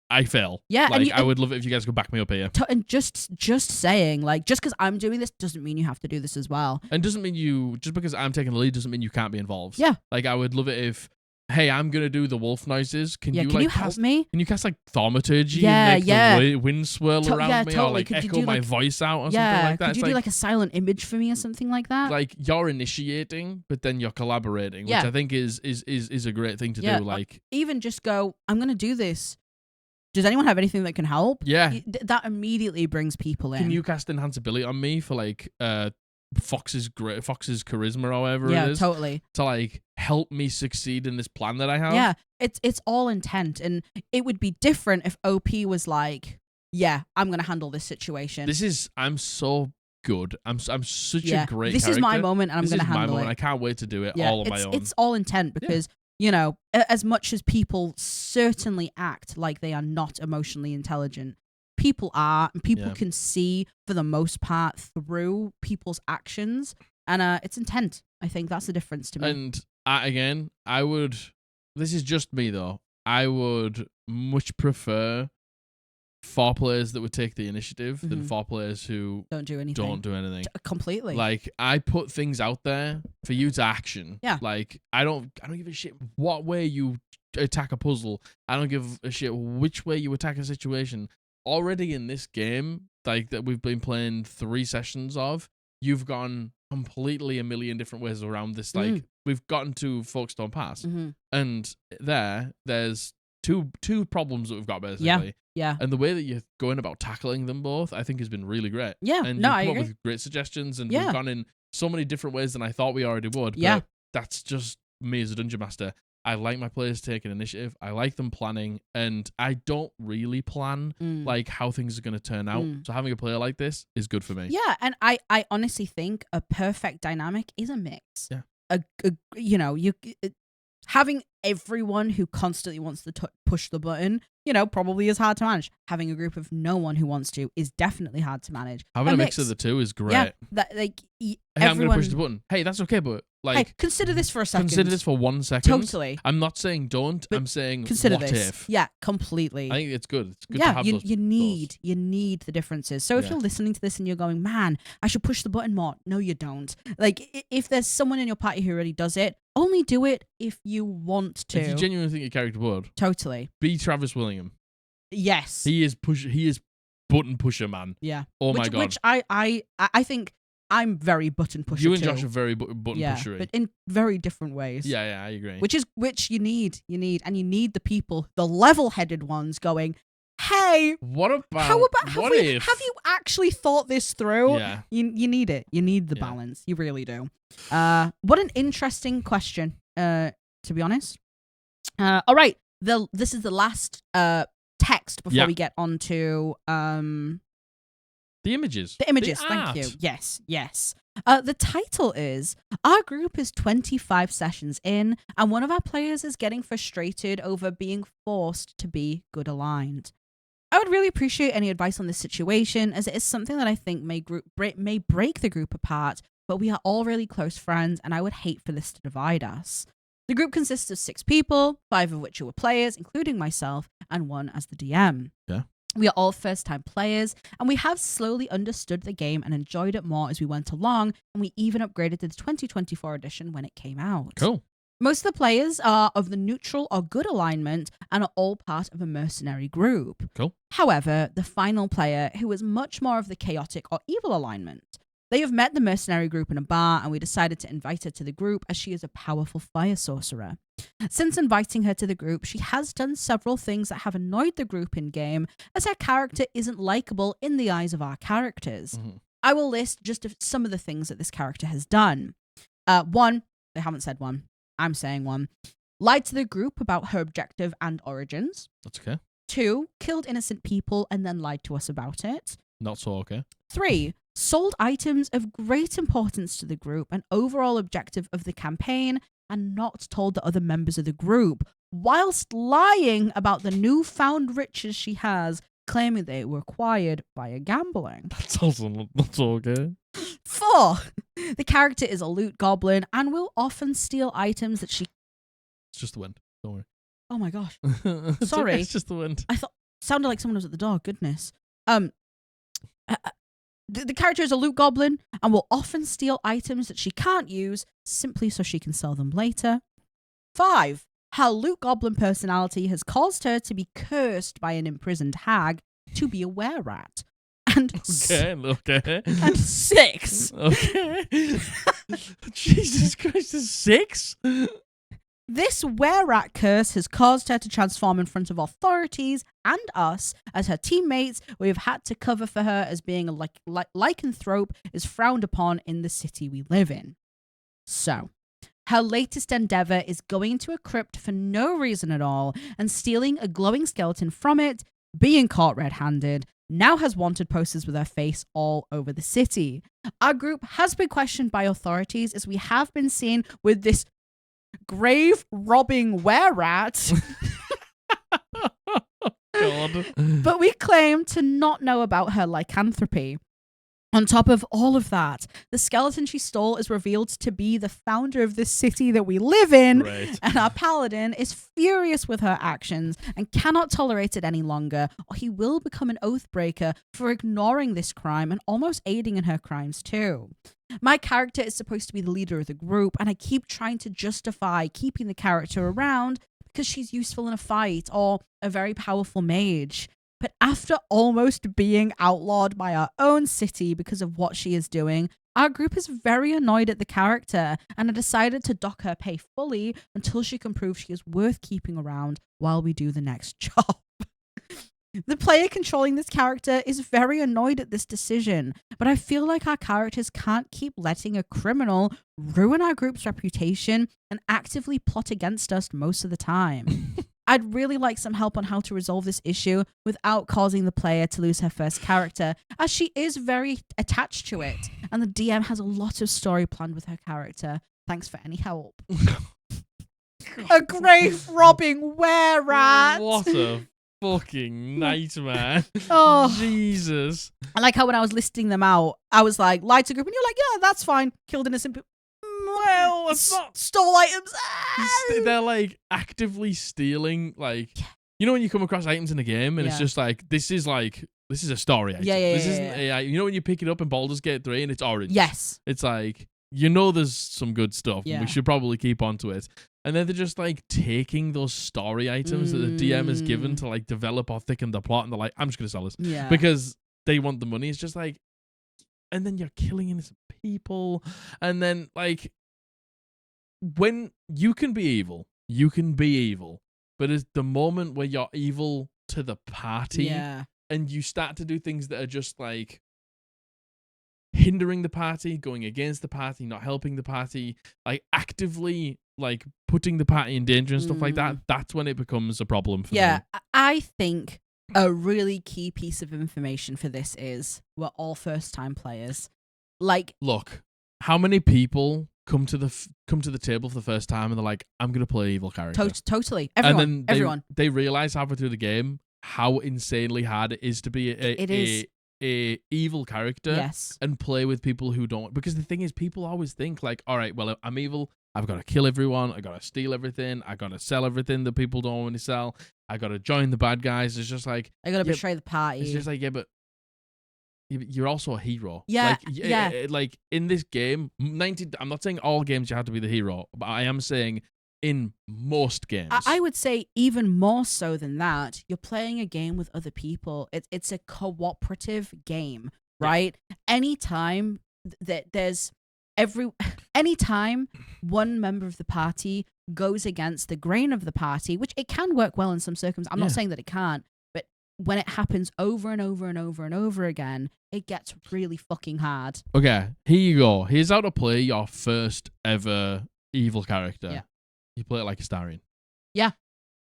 I fail. Yeah. Like, I would love it if you guys could back me up here. And just saying, like, just because I'm doing this doesn't mean you have to do this as well. And doesn't mean just because I'm taking the lead doesn't mean you can't be involved. Yeah. Like, I would love it if, hey, I'm going to do the wolf noises. Can you help me? Can you cast, like, thaumaturgy and make the wind swirl around me? Totally. Or, like, could echo my voice out or something like that? Could you do, like, a silent image for me or something like that? Like, you're initiating, but then you're collaborating, which I think is a great thing to do. Like, even just go, I'm going to do this. Does anyone have anything that can help? Yeah. That immediately brings people in. Can you cast enhanceability on me for, like, Fox's charisma or whatever it is? Yeah, totally. To, like, help me succeed in this plan that I have? Yeah, it's all intent. And it would be different if OP was like, yeah, I'm going to handle this situation. I'm so good. I'm such a great This character. is my moment and I'm going to handle it. I can't wait to do it all on my own. It's all intent because... You know, as much as people certainly act like they are not emotionally intelligent, people are, and people can see, for the most part, through people's actions, and it's intent. I think that's the difference to me. And this is just me though, I would much prefer 4 players that would take the initiative than 4 players who don't do anything. Completely. Like, I put things out there for you to action. Yeah. Like, I don't give a shit what way you attack a puzzle. I don't give a shit which way you attack a situation. Already in this game, like, that we've been playing 3 sessions of, you've gone completely a million different ways around this. Like, we've gotten to Folkestone Pass, and there's two problems that we've got basically. Yeah. And the way that you're going about tackling them both, I think, has been really great. Yeah. And I you've come agree. up with great suggestions, and we've gone in so many different ways than I thought we already would. Yeah. But that's just me as a Dungeon Master. I like my players taking initiative. I like them planning, and I don't really plan like how things are going to turn out. So having a player like this is good for me. Yeah, and I honestly think a perfect dynamic is a mix. Yeah. Having everyone who constantly wants to push the button, probably is hard to manage. Having a group of no one who wants to is definitely hard to manage. Having a mix of the two is great. Yeah, hey, I'm going to push the button. Hey, that's okay, but like, hey, consider this for a second. Consider this for 1 second. Totally. I'm not saying don't. But I'm saying consider what this. If. Yeah, completely. I think it's good. It's good to have those. You need the differences. So if you're listening to this and you're going, man, I should push the button more. No, you don't. Like, if there's someone in your party who already does it, only do it if you want to. If you genuinely think your character would. Totally. Be Travis Willingham. Yes. He is button pusher, man. Yeah. Oh my god. Which I think I'm very button pusher. You and Josh are very button pushery. But in very different ways. Yeah, I agree. Which you need, and you need the people, the level-headed ones, going, hey, what about? Have you actually thought this through? Yeah. You need it. You need the balance. You really do. What an interesting question. To be honest. All right. This is the last text before we get on to the images. The images, thank you. Yes. The title is, our group is 25 sessions in, and one of our players is getting frustrated over being forced to be good aligned. I would really appreciate any advice on this situation, as it is something that I think may break the group apart, but we are all really close friends, and I would hate for this to divide us. The group consists of 6 people, 5 of which are players, including myself, and 1 as the DM. Yeah. We are all first-time players, and we have slowly understood the game and enjoyed it more as we went along, and we even upgraded to the 2024 edition when it came out. Cool. Most of the players are of the neutral or good alignment and are all part of a mercenary group. Cool. However, the final player, who is much more of the chaotic or evil alignment, they have met the mercenary group in a bar, and we decided to invite her to the group as she is a powerful fire sorcerer. Since inviting her to the group, she has done several things that have annoyed the group in-game, as her character isn't likable in the eyes of our characters. Mm-hmm. I will list just some of the things that this character has done. 1, they haven't said one. I'm saying 1. Lied to the group about her objective and origins. That's okay. 2, killed innocent people and then lied to us about it. Not so okay. 3, sold items of great importance to the group and overall objective of the campaign and not told the other members of the group, whilst lying about the newfound riches she has, claiming they were acquired via gambling. That's also not so okay. 4, the character is a loot goblin and will often steal items that she... It's just the wind. Don't worry. Oh my gosh. It's Sorry. Okay, it's just the wind. I thought... Sounded like someone was at the door. Goodness. The character is a loot goblin and will often steal items that she can't use simply so she can sell them later. 5, her loot goblin personality has caused her to be cursed by an imprisoned hag to be a were-rat. And Okay. And 6. Okay. Jesus Christ, there's 6? This were-rat curse has caused her to transform in front of authorities and us as her teammates. We have had to cover for her as being a lycanthrope is frowned upon in the city we live in. So, her latest endeavor is going to a crypt for no reason at all and stealing a glowing skeleton from it, being caught red-handed, now has wanted posters with her face all over the city. Our group has been questioned by authorities as we have been seen with this grave robbing were-rat. God. But we claim to not know about her lycanthropy. On top of all of that, the skeleton she stole is revealed to be the founder of this city that we live in, Right. and our paladin is furious with her actions and cannot tolerate it any longer, or he will become an oathbreaker for ignoring this crime and almost aiding in her crimes too. My character is supposed to be the leader of the group, and I keep trying to justify keeping the character around because she's useful in a fight or a very powerful mage. But after almost being outlawed by our own city because of what she is doing, our group is very annoyed at the character and have decided to dock her pay fully until she can prove she is worth keeping around while we do the next job. The player controlling this character is very annoyed at this decision, but I feel like our characters can't keep letting a criminal ruin our group's reputation and actively plot against us most of the time. I'd really like some help on how to resolve this issue without causing the player to lose her first character, as she is very attached to it, and the DM has a lot of story planned with her character. Thanks for any help. A grave robbing were-rat. What a fucking nightmare. Oh, Jesus. I like how when I was listing them out, I was like, lied to group, and you're like, yeah, that's fine. Killed innocent people. Well, it's not. Stole items. They're like actively stealing, like, you know when you come across items in a game and it's just like, this is a story item. This isn't AI. You know when you pick it up in Baldur's Gate 3 and it's orange? Yes. It's like, you know there's some good stuff. Yeah. And we should probably keep onto it. And then they're just like taking those story items that the DM has given to like develop or thicken the plot, and they're like, I'm just going to sell this. Yeah. Because they want the money. It's just like, and then you're killing innocent people. And then like, when you can be evil, but it's the moment where you're evil to the party and you start to do things that are just like hindering the party, going against the party, not helping the party, like actively like putting the party in danger and stuff like that, that's when it becomes a problem for me. I think a really key piece of information for this is we're all first-time players. Like, look, how many people come to the table for the first time and they're like, I'm gonna play evil character. Totally. Everyone. And then they realize halfway through the game how insanely hard it is to be a evil character and play with people who don't. Because the thing is, people always think like, all right, well, I'm evil. I've got to kill everyone. I got to steal everything. I got to sell everything that people don't want to sell. I got to join the bad guys. It's just like, I got to betray the party. It's just like, but you're also a hero. Yeah. Like in this game, I'm not saying all games you have to be the hero, but I am saying in most games. I would say even more so than that. You're playing a game with other people. It's a cooperative game, right? Anytime anytime one member of the party goes against the grain of the party, which it can work well in some circumstances. I'm not saying that it can't, but when it happens over and over and over and over again, it gets really fucking hard. Okay, here you go. Here's how to play your first ever evil character. Yeah. You play it like Astarion. Yeah.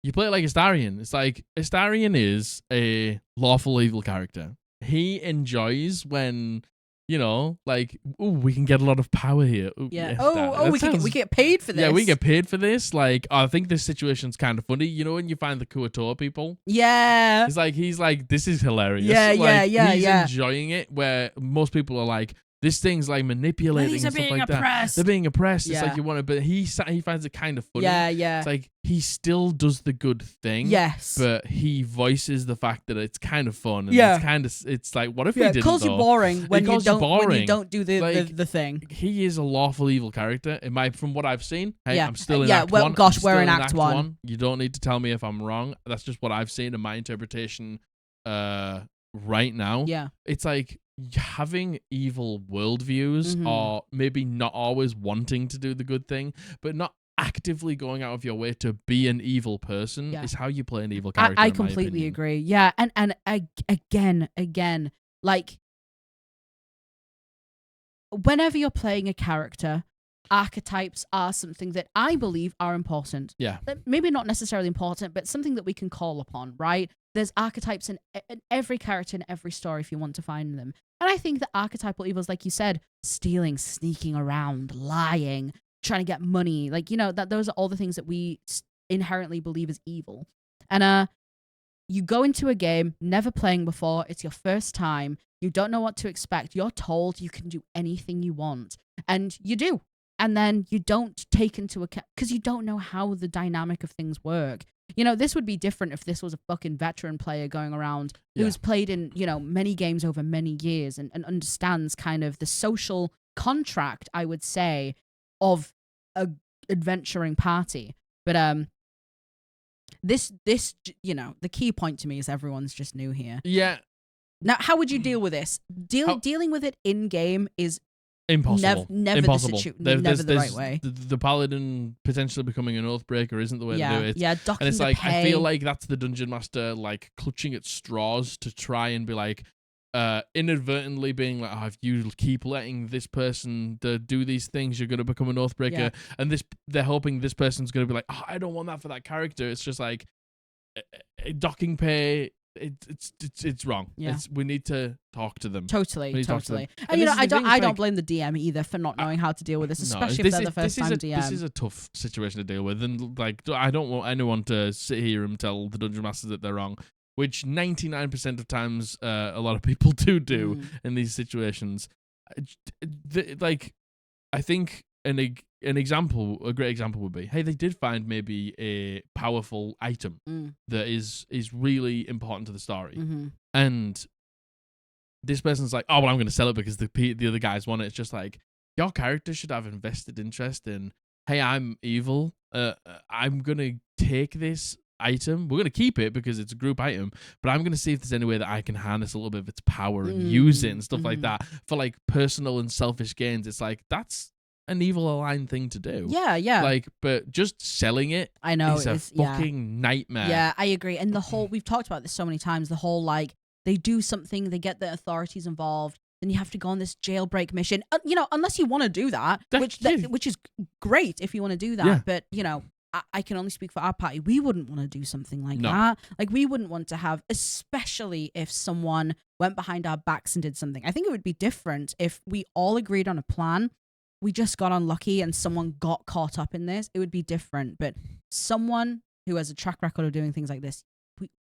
You play it like Astarion. It's like Astarion is a lawful evil character. He enjoys when, you know, like, oh, we can get a lot of power here. Ooh, Yeah. yes, We get paid for this. Yeah, we get paid for this. Like, I think this situation's kind of funny. You know, when you find the Kuator people. Yeah. He's like, this is hilarious. Yeah, like, yeah. He's enjoying it. Where most people are like, this thing's like manipulating and stuff like that. They're being oppressed. It's like you want to, but he finds it kind of funny. Yeah. It's like he still does the good thing. Yes. But he voices the fact that it's kind of fun. And it's like, what if we didn't? It calls you boring when you don't do the thing. He is a lawful evil character. From what I've seen. Hey, I'm still in Act 1. Well, gosh, we're in Act 1. You don't need to tell me if I'm wrong. That's just what I've seen in my interpretation right now. Yeah. It's like having evil worldviews or maybe not always wanting to do the good thing, but not actively going out of your way to be an evil person is how you play an evil character. I completely agree. Yeah. And again, like, whenever you're playing a character, archetypes are something that I believe are important. Yeah. Maybe not necessarily important, but something that we can call upon, right? There's archetypes in every character in every story if you want to find them. And I think that archetypal evils, like you said, stealing, sneaking around, lying, trying to get money, like, you know, that those are all the things that we inherently believe is evil. And you go into a game, never playing before, it's your first time, you don't know what to expect, you're told you can do anything you want, and you do. And then you don't take into account, because you don't know how the dynamic of things work. You know, this would be different if this was a fucking veteran player going around who's played in, you know, many games over many years and understands kind of the social contract, I would say, of a adventuring party. But this, you know, the key point to me is everyone's just new here. Yeah. Now, how would you deal with this? Dealing with it in game is impossible. Never impossible. Never the right way. The paladin potentially becoming an oathbreaker isn't the way to do it. Yeah, docking and it's like, pay. I feel like that's the dungeon master like clutching at straws to try and be like, inadvertently being like, oh, if you keep letting this person do these things, you're going to become an oathbreaker. Yeah. And they're hoping this person's going to be like, oh, I don't want that for that character. It's just like docking pay. It's wrong. Yeah. We need to talk to them. Totally. And you know, I don't blame the DM either for not knowing how to deal with this, especially if they're the first time DM. This is a tough situation to deal with, and like, I don't want anyone to sit here and tell the dungeon masters that they're wrong, which 99% of times a lot of people do in these situations. Like, I think a great example would be, hey, they did find maybe a powerful item that is really important to the story, and this person's like, oh well, I'm going to sell it because the other guys want it. It's just like, your character should have invested interest in, hey, I'm evil, I'm going to take this item, we're going to keep it because it's a group item, but I'm going to see if there's any way that I can harness a little bit of its power and use it and stuff like that for like personal and selfish gains. It's like, that's an evil aligned thing to do. Yeah. Like, but just selling it, I know, is a fucking nightmare. Yeah, I agree. And the whole, we've talked about this so many times, the whole, like, they do something, they get the authorities involved, then you have to go on this jailbreak mission. You know, unless you want to do that, which is great if you want to do that. Yeah. But, you know, I can only speak for our party. We wouldn't want to do something like that. Like, we wouldn't want to have, especially if someone went behind our backs and did something. I think it would be different if we all agreed on a plan. We just got unlucky and someone got caught up in this. It would be different. But someone who has a track record of doing things like this,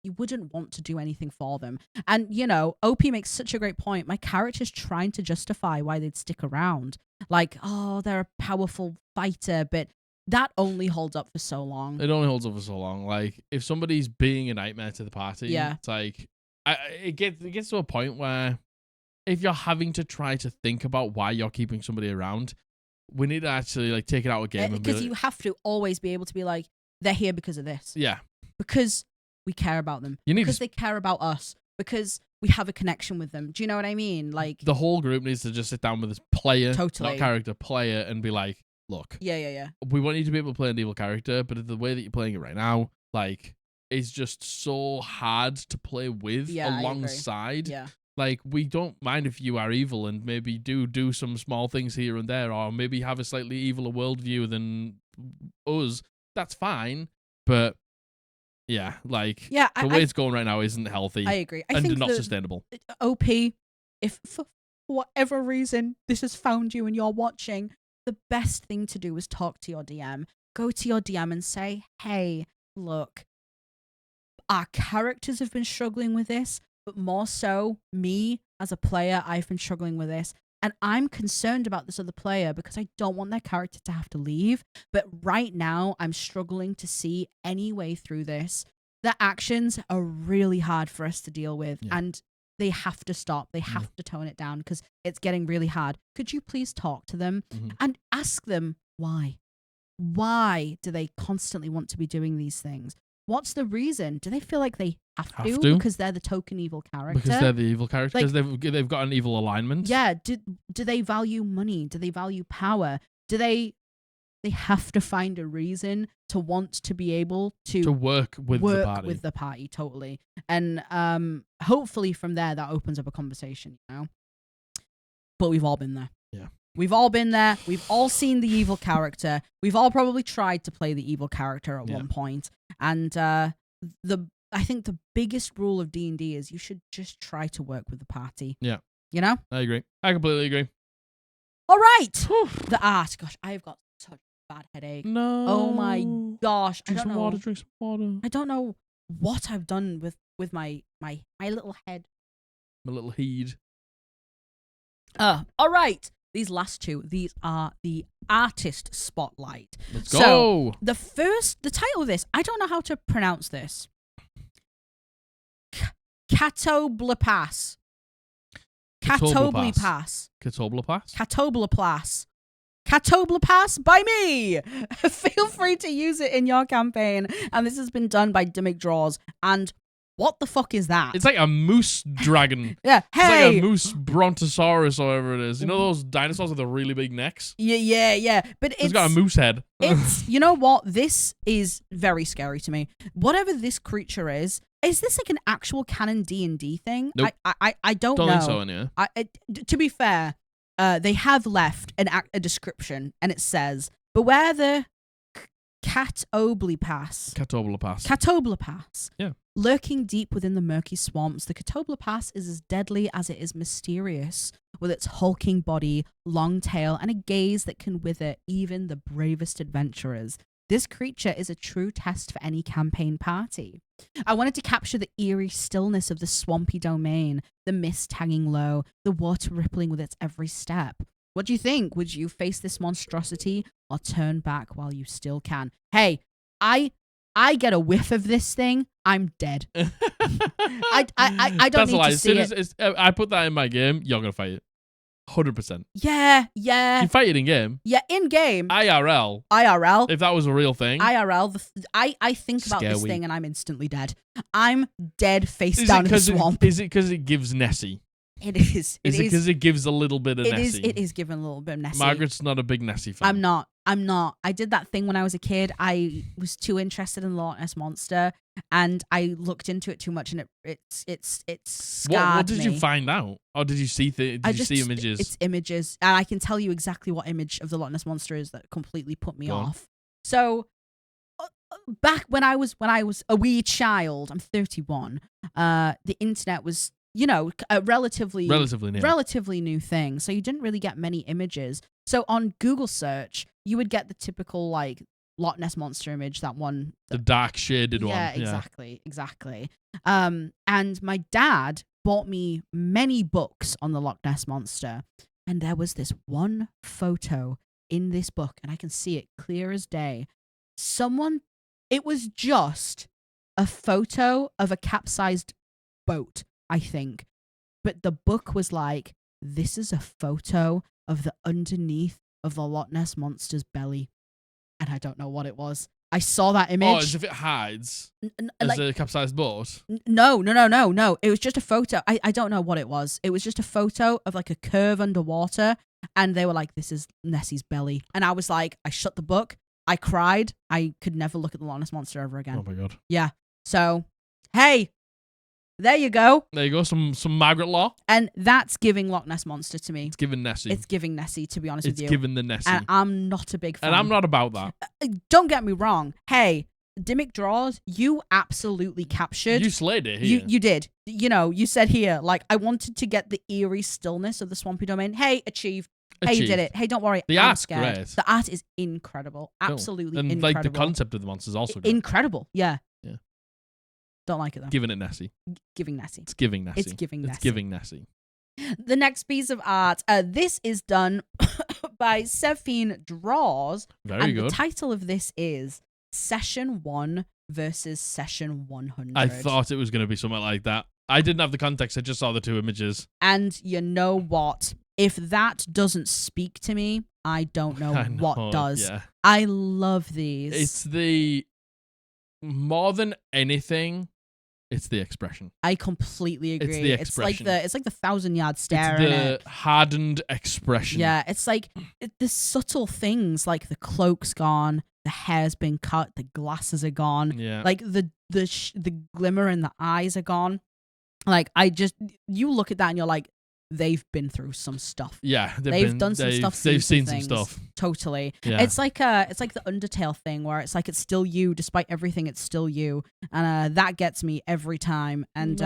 you wouldn't want to do anything for them. And, you know, OP makes such a great point. My character's trying to justify why they'd stick around. Like, oh, they're a powerful fighter, but that only holds up for so long. It only holds up for so long. Like, if somebody's being a nightmare to the party, it's like, it gets to a point where if you're having to try to think about why you're keeping somebody around, we need to actually like take it out of game. Because you have to always be able to be like, they're here because of this. Yeah. Because we care about them. Because they care about us. Because we have a connection with them. Do you know what I mean? Like, the whole group needs to just sit down with this player, totally, not character, player, and be like, look. Yeah. We want you to be able to play an evil character, but the way that you're playing it right now, like, is just so hard to play with alongside. Yeah. Like, we don't mind if you are evil and maybe do some small things here and there, or maybe have a slightly eviler worldview than us. That's fine. But yeah, like the way it's going right now isn't healthy. I agree. I and think not sustainable. OP, if for whatever reason this has found you and you're watching, the best thing to do is talk to your DM. Go to your DM and say, hey, look, our characters have been struggling with this, but more so, me as a player, I've been struggling with this. And I'm concerned about this other player because I don't want their character to have to leave. But right now, I'm struggling to see any way through this. The actions are really hard for us to deal with. Yeah. And they have to stop. They have to tone it down because it's getting really hard. Could you please talk to them and ask them why? Why do they constantly want to be doing these things? What's the reason? Do they feel like they have to because they're the token evil character? Because they're the evil character? Because they've got an evil alignment? Yeah. Do they value money? Do they value power? Do they have to find a reason to want to be able to work with the party, totally. And hopefully from there that opens up a conversation, you know? But we've all been there. Yeah. We've all been there. We've all seen the evil character. We've all probably tried to play the evil character at one point. And I think the biggest rule of D&D is you should just try to work with the party. Yeah. You know? I agree. I completely agree. All right. The art. Gosh, I've got such a bad headache. No. Oh my gosh. Drink some water. I don't know what I've done with my little head. My little head. All right. These last two, these are the artist spotlight. Let's go. So the title of this, I don't know how to pronounce this. Catoblepas. Catoblepas by me. Feel free to use it in your campaign. And this has been done by Dimmick Draws. And what the fuck is that? It's like a moose dragon. Yeah. It's Hey. like a moose brontosaurus or whatever it is. You know those dinosaurs with the really big necks? Yeah. But it's got a moose head. It's, you know what? This is very scary to me. Whatever this creature is this like an actual canon D&D thing? Nope. I don't know. Don't think so, yeah. To be fair, they have left a description, and it says, beware the Catoblepas. Yeah. Lurking deep within the murky swamps, the Catoblepas is as deadly as it is mysterious, with its hulking body, long tail, and a gaze that can wither even the bravest adventurers. This creature is a true test for any campaign party. I wanted to capture the eerie stillness of the swampy domain, the mist hanging low, the water rippling with its every step. What do you think? Would you face this monstrosity or turn back while you still can? Hey, I get a whiff of this thing, I'm dead. I don't need to see it. I put that in my game, you're going to fight it. 100%. Yeah. You fight it in game. Yeah, in game. IRL. If that was a real thing. IRL. I think about this thing and I'm instantly dead. I'm dead face down in the swamp. Is it because it gives Nessie? It is. Is it because it gives a little bit of Nessie? It is giving a little bit of Nessie. Margaret's not a big Nessie fan. I'm not. I did that thing when I was a kid. I was too interested in the Loch Ness Monster, and I looked into it too much, and it's scarred What did me. you find out? Or did you see you see images? It's images, and I can tell you exactly what image of the Loch Ness Monster is that completely put me off. So back when I was a wee child, I'm 31. The internet was, a relatively new thing. So you didn't really get many images. So on Google search, you would get the typical like Loch Ness Monster image, that one. The dark shaded one. Yeah, exactly. And my dad bought me many books on the Loch Ness Monster. And there was this one photo in this book, and I can see it clear as day. It was just a photo of a capsized boat, I think. But the book was like, this is a photo of the underneath of the Loch Ness Monster's belly. And I don't know what it was. I saw that image. Oh, as if it hides as a capsized boat? No. It was just a photo. I don't know what it was. It was just a photo of like a curve underwater. And they were like, this is Nessie's belly. And I was like, I shut the book. I cried. I could never look at the Loch Ness Monster ever again. Oh my God. Yeah. So, hey, there you go. There you go. Some Margaret Law. And that's giving Loch Ness Monster to me. It's giving Nessie. It's giving Nessie, to be honest with you. It's giving the Nessie. And I'm not a big fan. And I'm not about that. Don't get me wrong. Hey, Dimmick Draws, you absolutely captured. You slayed it here. You did. You know, you said here, like, I wanted to get the eerie stillness of the swampy domain. Hey, achieve. Hey, you did it. Hey, don't worry. The art's great. The art is incredible. Absolutely and incredible. Like the concept of the monster is also good. Incredible. Yeah. Yeah. Don't like it though. Giving it Nessie. Giving Nessie. It's giving Nessie. It's giving Nessie. It's giving Nessie. The next piece of art. This is done by Sephine Draws. Very good. The title of this is Session 1 versus Session 100. I thought it was going to be something like that. I didn't have the context. I just saw the 2 images. And you know what? If that doesn't speak to me, I don't know what does. Yeah. I love these. It's the... More than anything, it's the expression. I completely agree. It's the expression. It's like the 1,000-yard stare. It's the hardened expression. Yeah, it's like the subtle things, like the cloak's gone, the hair's been cut, the glasses are gone. Yeah. Like the glimmer in the eyes are gone. Like you look at that and you're like, they've been through some stuff. Yeah, they've done some stuff. They've seen some stuff. Totally. Yeah. It's like the Undertale thing where it's like it's still you, despite everything. It's still you, and that gets me every time. And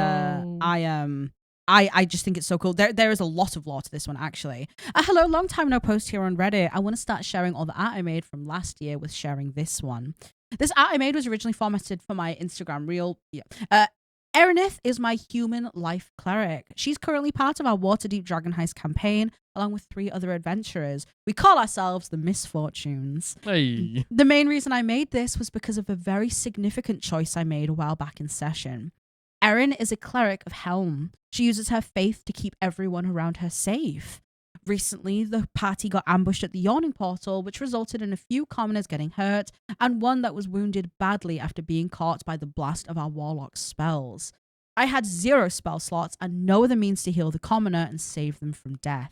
I just think it's so cool. There is a lot of lore to this one, actually. Hello, long time no post here on Reddit. I want to start sharing all the art I made from last year with sharing this one. This art I made was originally formatted for my Instagram reel. Yeah. Erinith is my human life cleric. She's currently part of our Waterdeep Dragon Heist campaign, along with 3 other adventurers. We call ourselves the Misfortunes. Hey. The main reason I made this was because of a very significant choice I made a while back in session. Erin is a cleric of Helm. She uses her faith to keep everyone around her safe. Recently, the party got ambushed at the Yawning Portal, which resulted in a few commoners getting hurt, and one that was wounded badly after being caught by the blast of our Warlock's spells. I had 0 spell slots and no other means to heal the commoner and save them from death.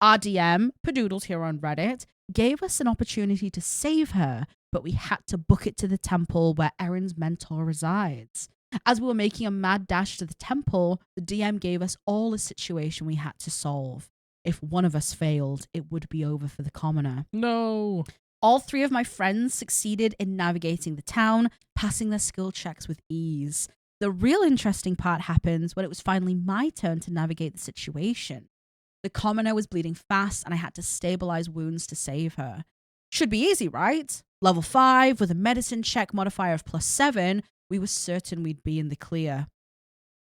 Our DM, Padoodles here on Reddit, gave us an opportunity to save her, but we had to book it to the temple where Erin's mentor resides. As we were making a mad dash to the temple, the DM gave us all a situation we had to solve. If one of us failed, it would be over for the commoner. No. All 3 of my friends succeeded in navigating the town, passing their skill checks with ease. The real interesting part happens when it was finally my turn to navigate the situation. The commoner was bleeding fast and I had to stabilize wounds to save her. Should be easy, right? Level 5 with a medicine check modifier of +7, we were certain we'd be in the clear.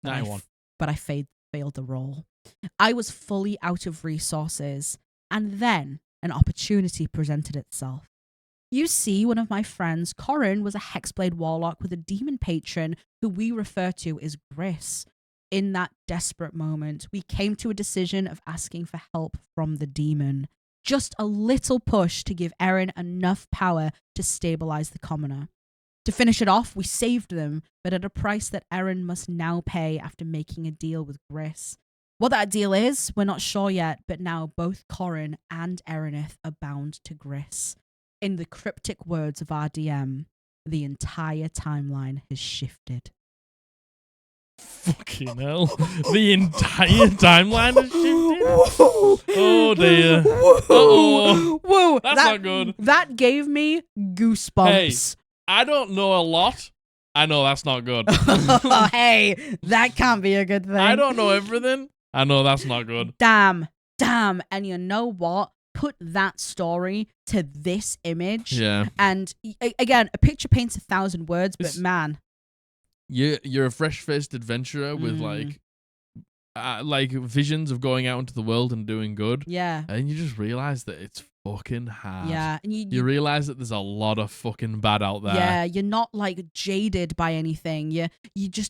But I failed the roll. I was fully out of resources, and then an opportunity presented itself. You see, one of my friends, Corin, was a Hexblade Warlock with a demon patron who we refer to as Gris. In that desperate moment, we came to a decision of asking for help from the demon. Just a little push to give Erin enough power to stabilize the commoner. To finish it off, we saved them, but at a price that Erin must now pay after making a deal with Gris. What that deal is, we're not sure yet, but now both Corin and Erinith are bound to Gris. In the cryptic words of our DM, the entire timeline has shifted. Fucking hell. The entire timeline has shifted? Oh dear. Uh-oh. Whoa. That's not good. That gave me goosebumps. Hey, I don't know a lot. I know that's not good. Hey, that can't be a good thing. I don't know everything. I know that's not good. Damn. And you know what? Put that story to this image. Yeah. And again, a picture paints 1,000 words, but man. You're a fresh-faced adventurer with like visions of going out into the world and doing good. Yeah. And you just realize that it's fucking hard. Yeah. And you realize that there's a lot of fucking bad out there. Yeah, you're not like jaded by anything. You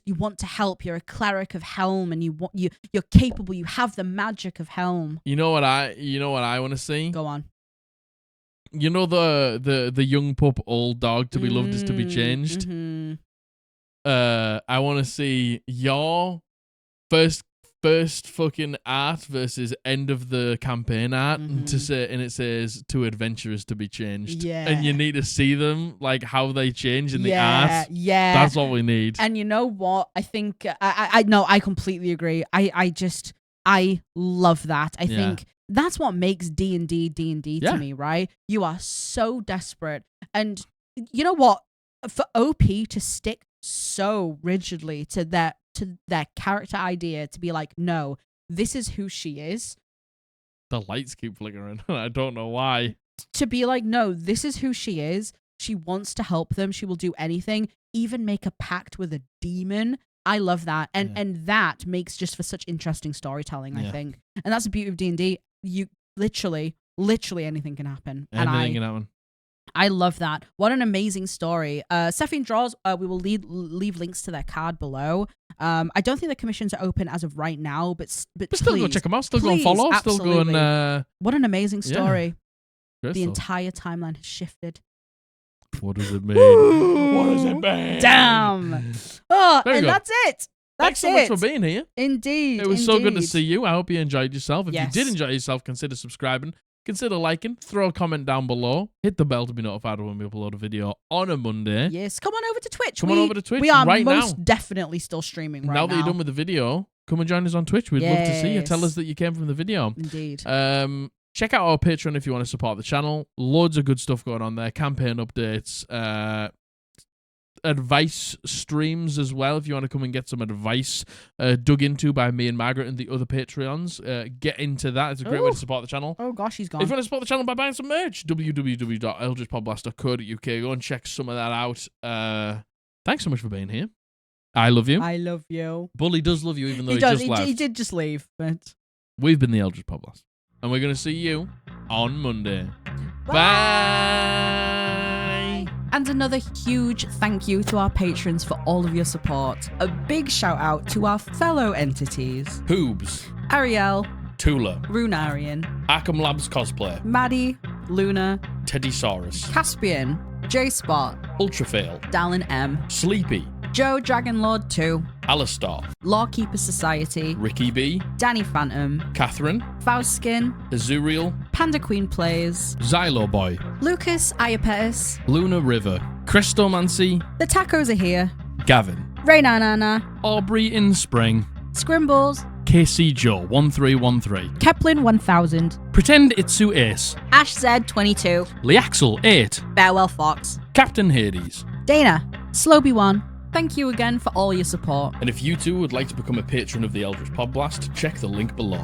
want to help. You're a cleric of Helm and you're capable. You have the magic of Helm. You know what I want to see? Go on. You know the young pup, old dog, to be loved is to be changed. Mm-hmm. I want to see your first first fucking art versus end of the campaign art and it says to adventurers to be changed. Yeah. And you need to see them, like how they change in the art. Yeah. That's what we need. And you know what? I think I completely agree. I love that. I think that's what makes D&D to me, right? You are so desperate. And you know what? For OP to stick so rigidly to their character idea, to be like, no, this is who she is. The lights keep flickering. I don't know why. To be like, no, this is who she is. She wants to help them. She will do anything, even make a pact with a demon. I love that. And that makes just for such interesting storytelling, I think. And that's the beauty of D&D. You literally anything can happen. Anything can happen. I love that. What an amazing story. Cephine Draws, we will leave links to their card below. I don't think the commissions are open as of right now, but still go check them out. Still go and follow. Absolutely. Still go and... What an amazing story. Yeah. The entire timeline has shifted. What does it mean? What does it mean? Damn. Oh, Very good. That's it. Thanks so much for being here. Indeed. It was so good to see you. I hope you enjoyed yourself. If Yes. you did enjoy yourself, consider subscribing. Consider liking, throw a comment down below, hit the bell to be notified when we upload a video on a Monday. Yes, come on over to Twitch. Come on over to Twitch We are right most definitely still streaming right now. Now that you're done with the video, come and join us on Twitch. We'd love to see you. Tell us that you came from the video. Indeed. Check out our Patreon if you want to support the channel. Loads of good stuff going on there. Campaign updates, advice streams as well if you want to come and get some advice dug into by me and Margaret and the other Patreons. Get into that. It's a great way to support the channel. Oh gosh, he's gone. If you want to support the channel by buying some merch, www.eldritchpodblast.co.uk. Go and check some of that out. Thanks so much for being here. I love you. I love you. Bully does love you even though he just left. He did just leave, but... We've been the Eldritch Podblast. And we're going to see you on Monday. Bye. And another huge thank you to our patrons for all of your support. A big shout out to our fellow entities. Hoobs. Ariel. Tula. Runarian. Arkham Labs Cosplay. Maddie. Luna. Teddysaurus. Caspian. J-Spot. Ultrafail. Dallin M. Sleepy. Joe Dragonlord 2. Alistar. Lawkeeper Society. Ricky B. Danny Phantom. Catherine. Faustskin. Azuriel. Panda Queen Plays. Xylo Boy. Lucas Iapetis. Luna River. Christomancy. The Tacos Are Here. Gavin. Raynanana. Aubrey in Spring. Scrimbles. KC Joe 1313. Keplin 1000. Pretend Itsu Ace. Ash Z 22. Liaxel 8. Farewell Fox. Captain Hades. Dana. Slowby 1. Thank you again for all your support. And if you too would like to become a patron of the Eldritch Podblast, check the link below.